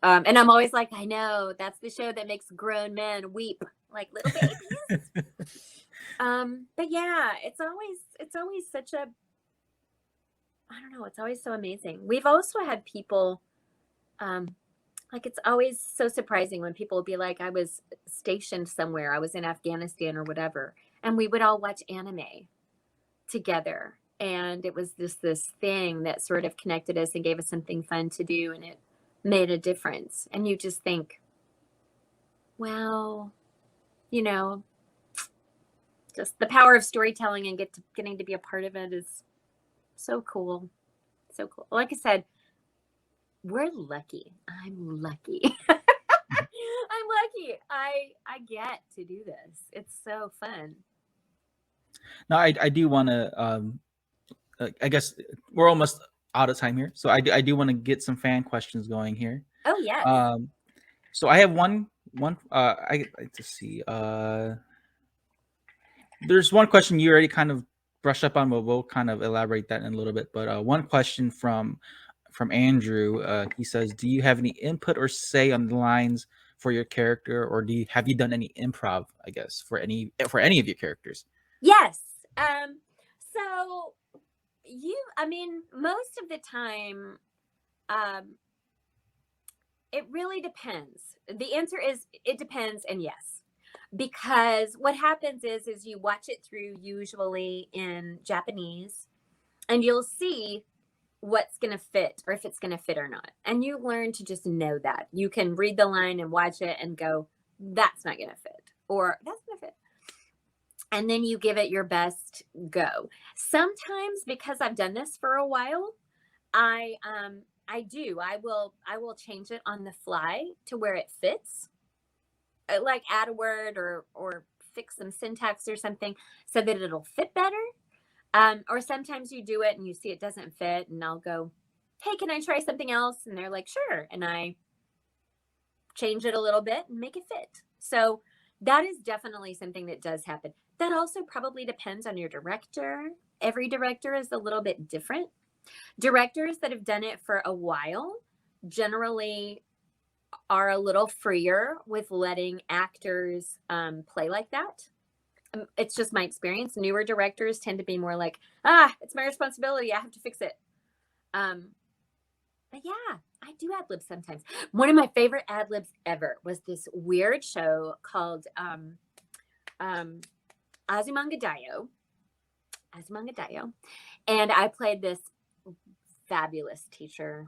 and I'm always like, I know that's the show that makes grown men weep like little babies. But yeah, it's always such a, I don't know, it's always so amazing. We've also had people like, it's always so surprising when people will be like, I was stationed somewhere, I was in Afghanistan or whatever, and we would all watch anime together, and it was just this thing that sort of connected us and gave us something fun to do, and it made a difference. And you just think, well, you know, just the power of storytelling and getting to be a part of it is so cool. So cool. Like I said, we're lucky. I'm lucky. I'm lucky. I get to do this. It's so fun. No, I do want to. I guess we're almost out of time here, so I do want to get some fan questions going here. Oh yes. So I have one. I to see. There's one question you already kind of brushed up on, but we'll kind of elaborate that in a little bit. But one question from Andrew. He says, "Do you have any input or say on the lines for your character, or have you done any improv? I guess for any of your characters." Yes. So I mean, most of the time, it really depends. The answer is it depends, and yes. Because what happens is you watch it through usually in Japanese, and you'll see what's going to fit, or if it's going to fit or not. And you learn to just know that. You can read the line and watch it and go, that's not going to fit, or that's going to fit. And then you give it your best go. Sometimes, because I've done this for a while, I will change it on the fly to where it fits, like add a word or fix some syntax or something so that it'll fit better. Or sometimes you do it and you see it doesn't fit, and I'll go, hey, can I try something else? And they're like, sure. And I change it a little bit and make it fit. So that is definitely something that does happen. That also probably depends on your director. Every director is a little bit different. Directors that have done it for a while generally are a little freer with letting actors play like that. It's just my experience. Newer directors tend to be more like, it's my responsibility, I have to fix it. But yeah, I do ad lib sometimes. One of my favorite ad libs ever was this weird show called Azumanga Daioh. And I played this fabulous teacher.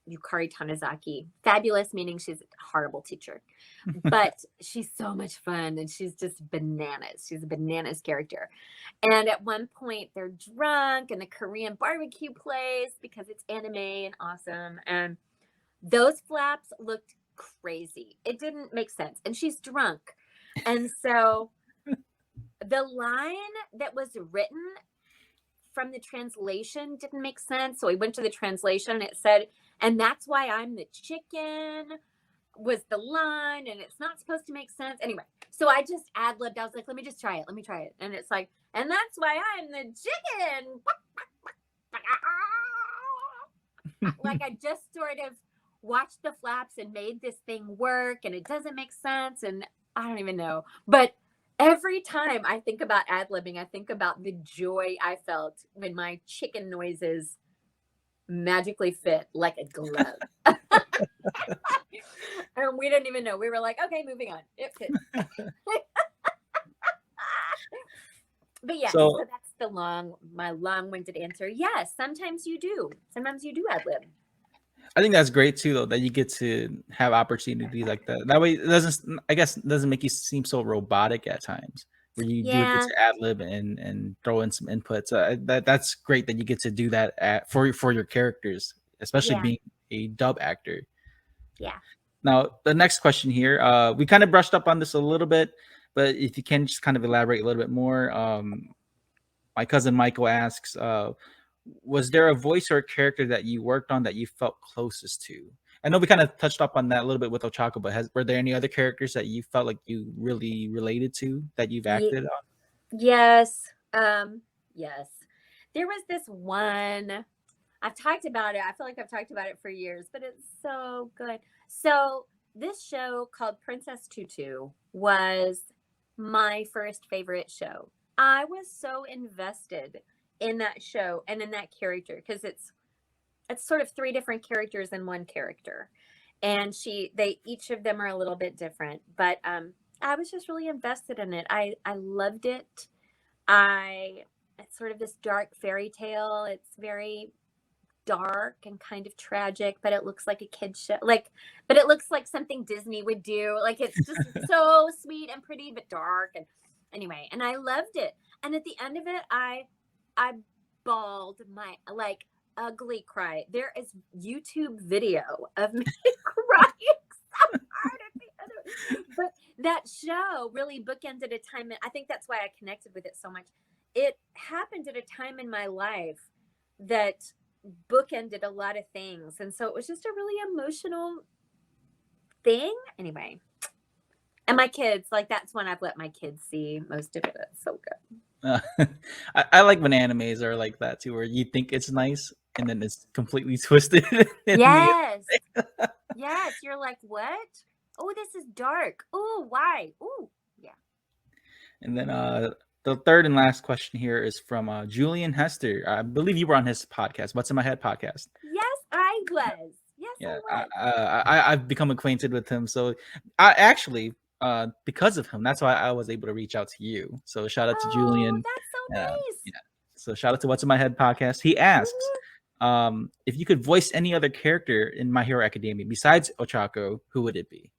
Yukari Tanizaki. Fabulous, meaning she's a horrible teacher, but she's so much fun and she's just bananas. She's a bananas character. And at one point they're drunk and the Korean barbecue plays because it's anime and awesome. And those flaps looked crazy. It didn't make sense. And she's drunk. And so the line that was written from the translation didn't make sense. So we went to the translation and it said, and that's why I'm the chicken was the line and it's not supposed to make sense. Anyway, so I just ad-libbed. I was like, let me just try it. Let me try it. And it's like, and that's why I'm the chicken. Like I just sort of watched the flaps and made this thing work and it doesn't make sense. And I don't even know. But every time I think about ad-libbing, I think about the joy I felt when my chicken noises magically fit like a glove. And we didn't even know. We were like, okay, moving on. It fits. But yeah, so that's my long-winded answer. Yes, sometimes you do. Sometimes you do ad-lib. I think that's great too, though, that you get to have opportunities like that. That way, it doesn't make you seem so robotic at times. Where you do get to ad lib and throw in some inputs. That's great that you get to do that for your characters, especially being a dub actor. Yeah. Now the next question here, we kind of brushed up on this a little bit, but if you can just kind of elaborate a little bit more. My cousin Michael asks, was there a voice or a character that you worked on that you felt closest to? I know we kind of touched up on that a little bit with Ochako, but were there any other characters that you felt like you really related to that you've acted on? Yes. Yes. There was this one, I've talked about it. I feel like I've talked about it for years, but it's so good. So this show called Princess Tutu was my first favorite show. I was so invested in that show and in that character because it's sort of three different characters in one character, and each of them are a little bit different, but I was just really invested in it. I loved it. It's sort of this dark fairy tale. It's very dark and kind of tragic, but it looks like a kid's show, but it looks like something Disney would do. Like it's just so sweet and pretty but dark. And anyway, and I loved it. And at the end of it, I bawled my ugly cry. There is YouTube video of me crying so hard at the end of it. But that show really bookended a time. I think that's why I connected with it so much. It happened at a time in my life that bookended a lot of things. And so it was just a really emotional thing. Anyway. And my kids, that's when I've let my kids see most of it. It's so good. I like when animes are like that too, where you think it's nice and then it's completely twisted. Yes. Yes. You're like, what? Oh, this is dark. Oh, why? Oh, yeah. And then the third and last question here is from Julian Hester. I believe you were on his podcast, What's in My Head podcast. Yes, I was. Yes, yeah, I was. I've become acquainted with him. So I actually, because of him, that's why I was able to reach out to you. So shout out to Julian. That's so nice. Yeah. So shout out to What's in My Head podcast. He asks, if you could voice any other character in My Hero Academia besides Ochako, who would it be?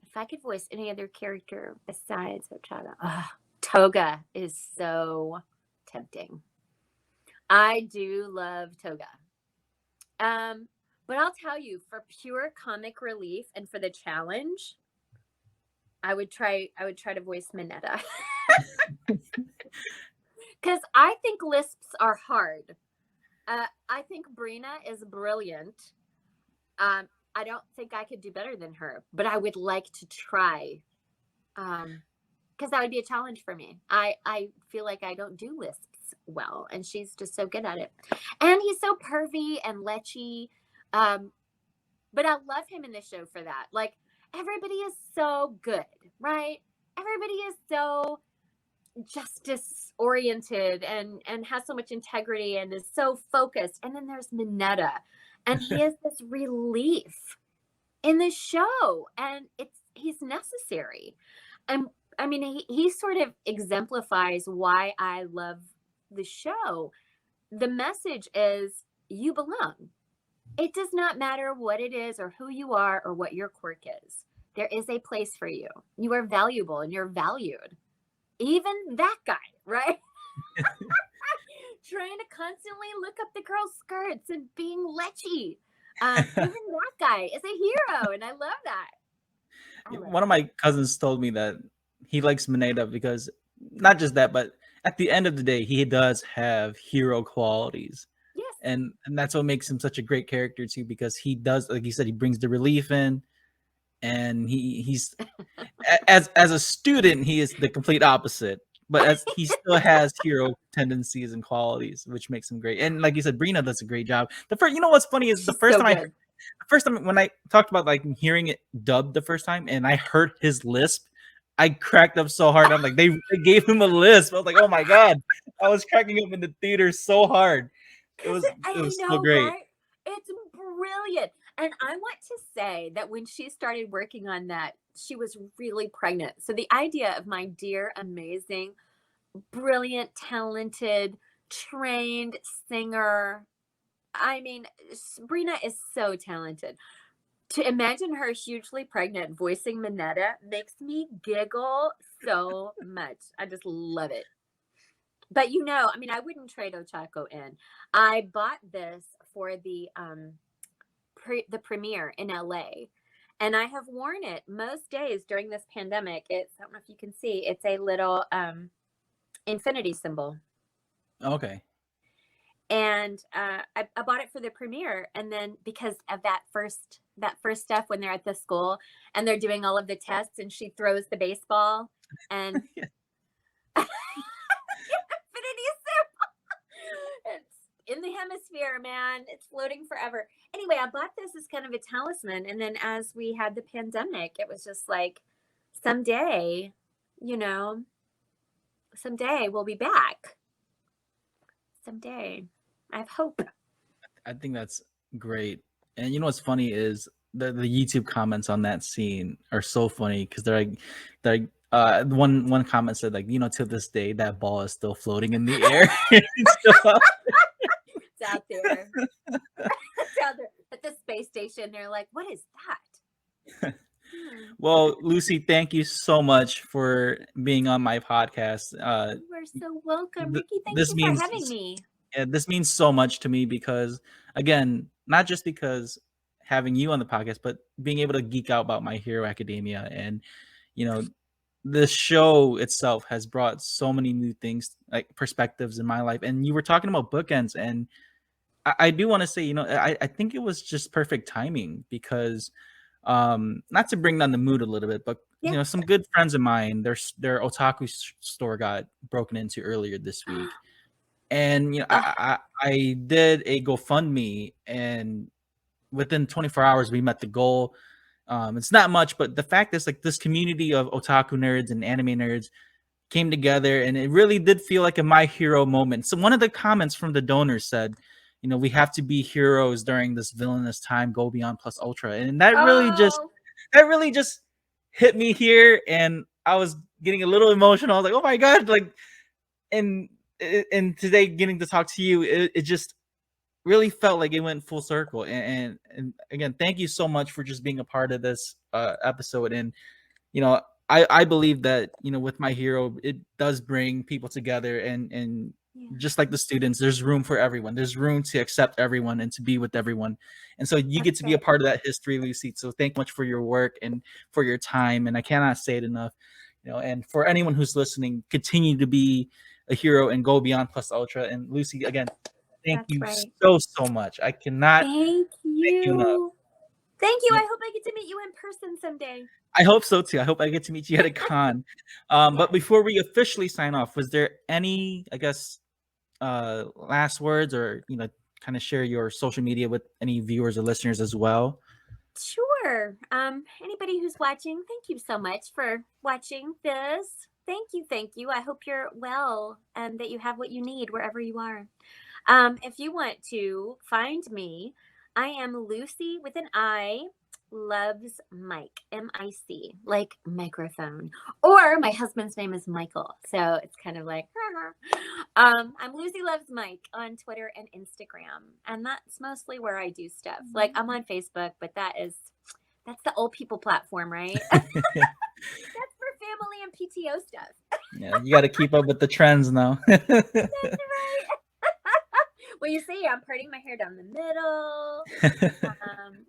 If I could voice any other character besides Ochako, Toga is so tempting. I do love Toga. But I'll tell you, for pure comic relief and for the challenge, I would try to voice Mineta. Because I think lisps are hard. I think Brina is brilliant. I don't think I could do better than her, but I would like to try. Because that would be a challenge for me. I feel like I don't do lisps well, and she's just so good at it. And he's so pervy and lechy. But I love him in the show for that. Everybody is so good, right? Everybody is so justice oriented and has so much integrity and is so focused. And then there's Mineta, and he is this relief in the show, and he's necessary. And I mean, he sort of exemplifies why I love the show. The message is you belong. It does not matter what it is or who you are or what your quirk is. There is a place for you. You are valuable and you're valued. Even that guy, right? Trying to constantly look up the girls' skirts and being lechy. Even that guy is a hero, and I love that. One of my cousins told me that he likes Mineta because not just that, but at the end of the day, he does have hero qualities. Yes. And that's what makes him such a great character too, because he does, like you said, he brings the relief in, and he's as a student, he is the complete opposite. But as he still has hero tendencies and qualities, which makes him great. And like you said, Brina does a great job. The first, you know what's funny is the first time when I talked about like hearing it dubbed the first time, and I heard his lisp, I cracked up so hard. I'm like, they gave him a lisp. I was like, oh my god, I was cracking up in the theater so hard. It was so great. Right? It's brilliant. And I want to say that when she started working on that, she was really pregnant. So the idea of my dear, amazing, brilliant, talented, trained singer. I mean, Sabrina is so talented. To imagine her hugely pregnant voicing Mineta makes me giggle so much. I just love it. But I mean, I wouldn't trade Ochako in. I bought this for the premiere in LA, and I have worn it most days during this pandemic. I don't know if you can see, it's a little infinity symbol. Okay. And I bought it for the premiere, and then because of that first stuff when they're at the school and they're doing all of the tests, and she throws the baseball and infinity symbol. It's in the hemisphere, man. It's floating forever. Anyway, I bought this as kind of a talisman, and then as we had the pandemic, it was just like, someday we'll be back. Someday. I have hope. I think that's great. And you know what's funny is the YouTube comments on that scene are so funny, because they're like one comment said, like, to this day that ball is still floating in the air. It's out there. It's out there at the space station. They're like, what is that? Well, Luci, thank you so much for being on my podcast. You are so welcome, Ricky. Thank you for having me. Yeah, this means so much to me, because, again, not just because having you on the podcast, but being able to geek out about My Hero Academia, and the show itself has brought so many new things, like perspectives in my life. And you were talking about bookends, and I do want to say, I think it was just perfect timing, because not to bring down the mood a little bit, but some good friends of mine, their otaku store got broken into earlier this week. And I did a GoFundMe, and within 24 hours we met the goal. It's not much, but the fact is, like, this community of otaku nerds and anime nerds came together, and it really did feel like a My Hero moment. So one of the comments from the donors said, we have to be heroes during this villainous time, go beyond plus ultra. And that really just hit me here, and I was getting a little emotional. I was like, oh my god, like, and today getting to talk to you, it just really felt like it went full circle. And again, thank you so much for just being a part of this episode. And I believe that with My Hero, it does bring people together, and just like the students, there's room for everyone. There's room to accept everyone and to be with everyone. And so you get to be a part of that history, Luci. So thank you much for your work and for your time. And I cannot say it enough. And for anyone who's listening, continue to be a hero and go beyond plus ultra. And Luci, again, thank you so much. I cannot thank you enough. Thank you. Yeah. I hope I get to meet you in person someday. I hope so too. I hope I get to meet you at a con. But before we officially sign off, was there any, I guess, last words, or kind of share your social media with any viewers or listeners as well? Sure. Anybody who's watching, thank you so much for watching this. Thank you. I hope you're well and that you have what you need wherever you are. If you want to find me, I am Luci with an I loves Mike, M-I-C, like microphone. Or my husband's name is Michael, so it's kind of like, I'm Lucy Loves Mike on Twitter and Instagram, and that's mostly where I do stuff. Like I'm on Facebook, but that's the old people platform, right? That's for family and PTO stuff. Yeah, you got to keep up with the trends now. That's right. Well, you see, I'm parting my hair down the middle.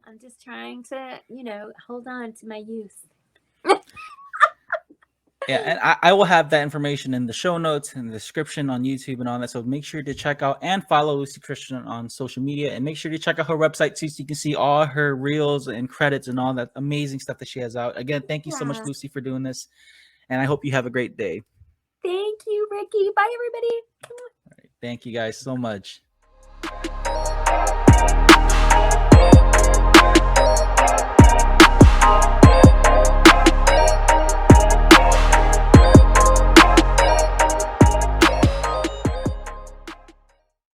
I'm just trying to, hold on to my youth. Yeah, and I will have that information in the show notes and the description on YouTube and all that. So make sure to check out and follow Luci Christian on social media, and make sure to check out her website too, so you can see all her reels and credits and all that amazing stuff that she has out. Again, thank you so much, Luci, for doing this, and I hope you have a great day. Thank you, Ricky. Bye, everybody. All right, thank you guys so much.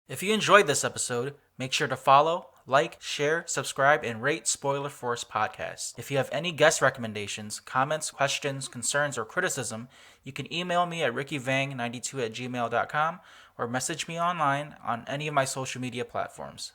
If you enjoyed this episode, make sure to follow, like, share, subscribe, and rate Spoiler Force Podcast. If you have any guest recommendations, comments, questions, concerns, or criticism, you can email me at rickyvang92@gmail.com or message me online on any of my social media platforms.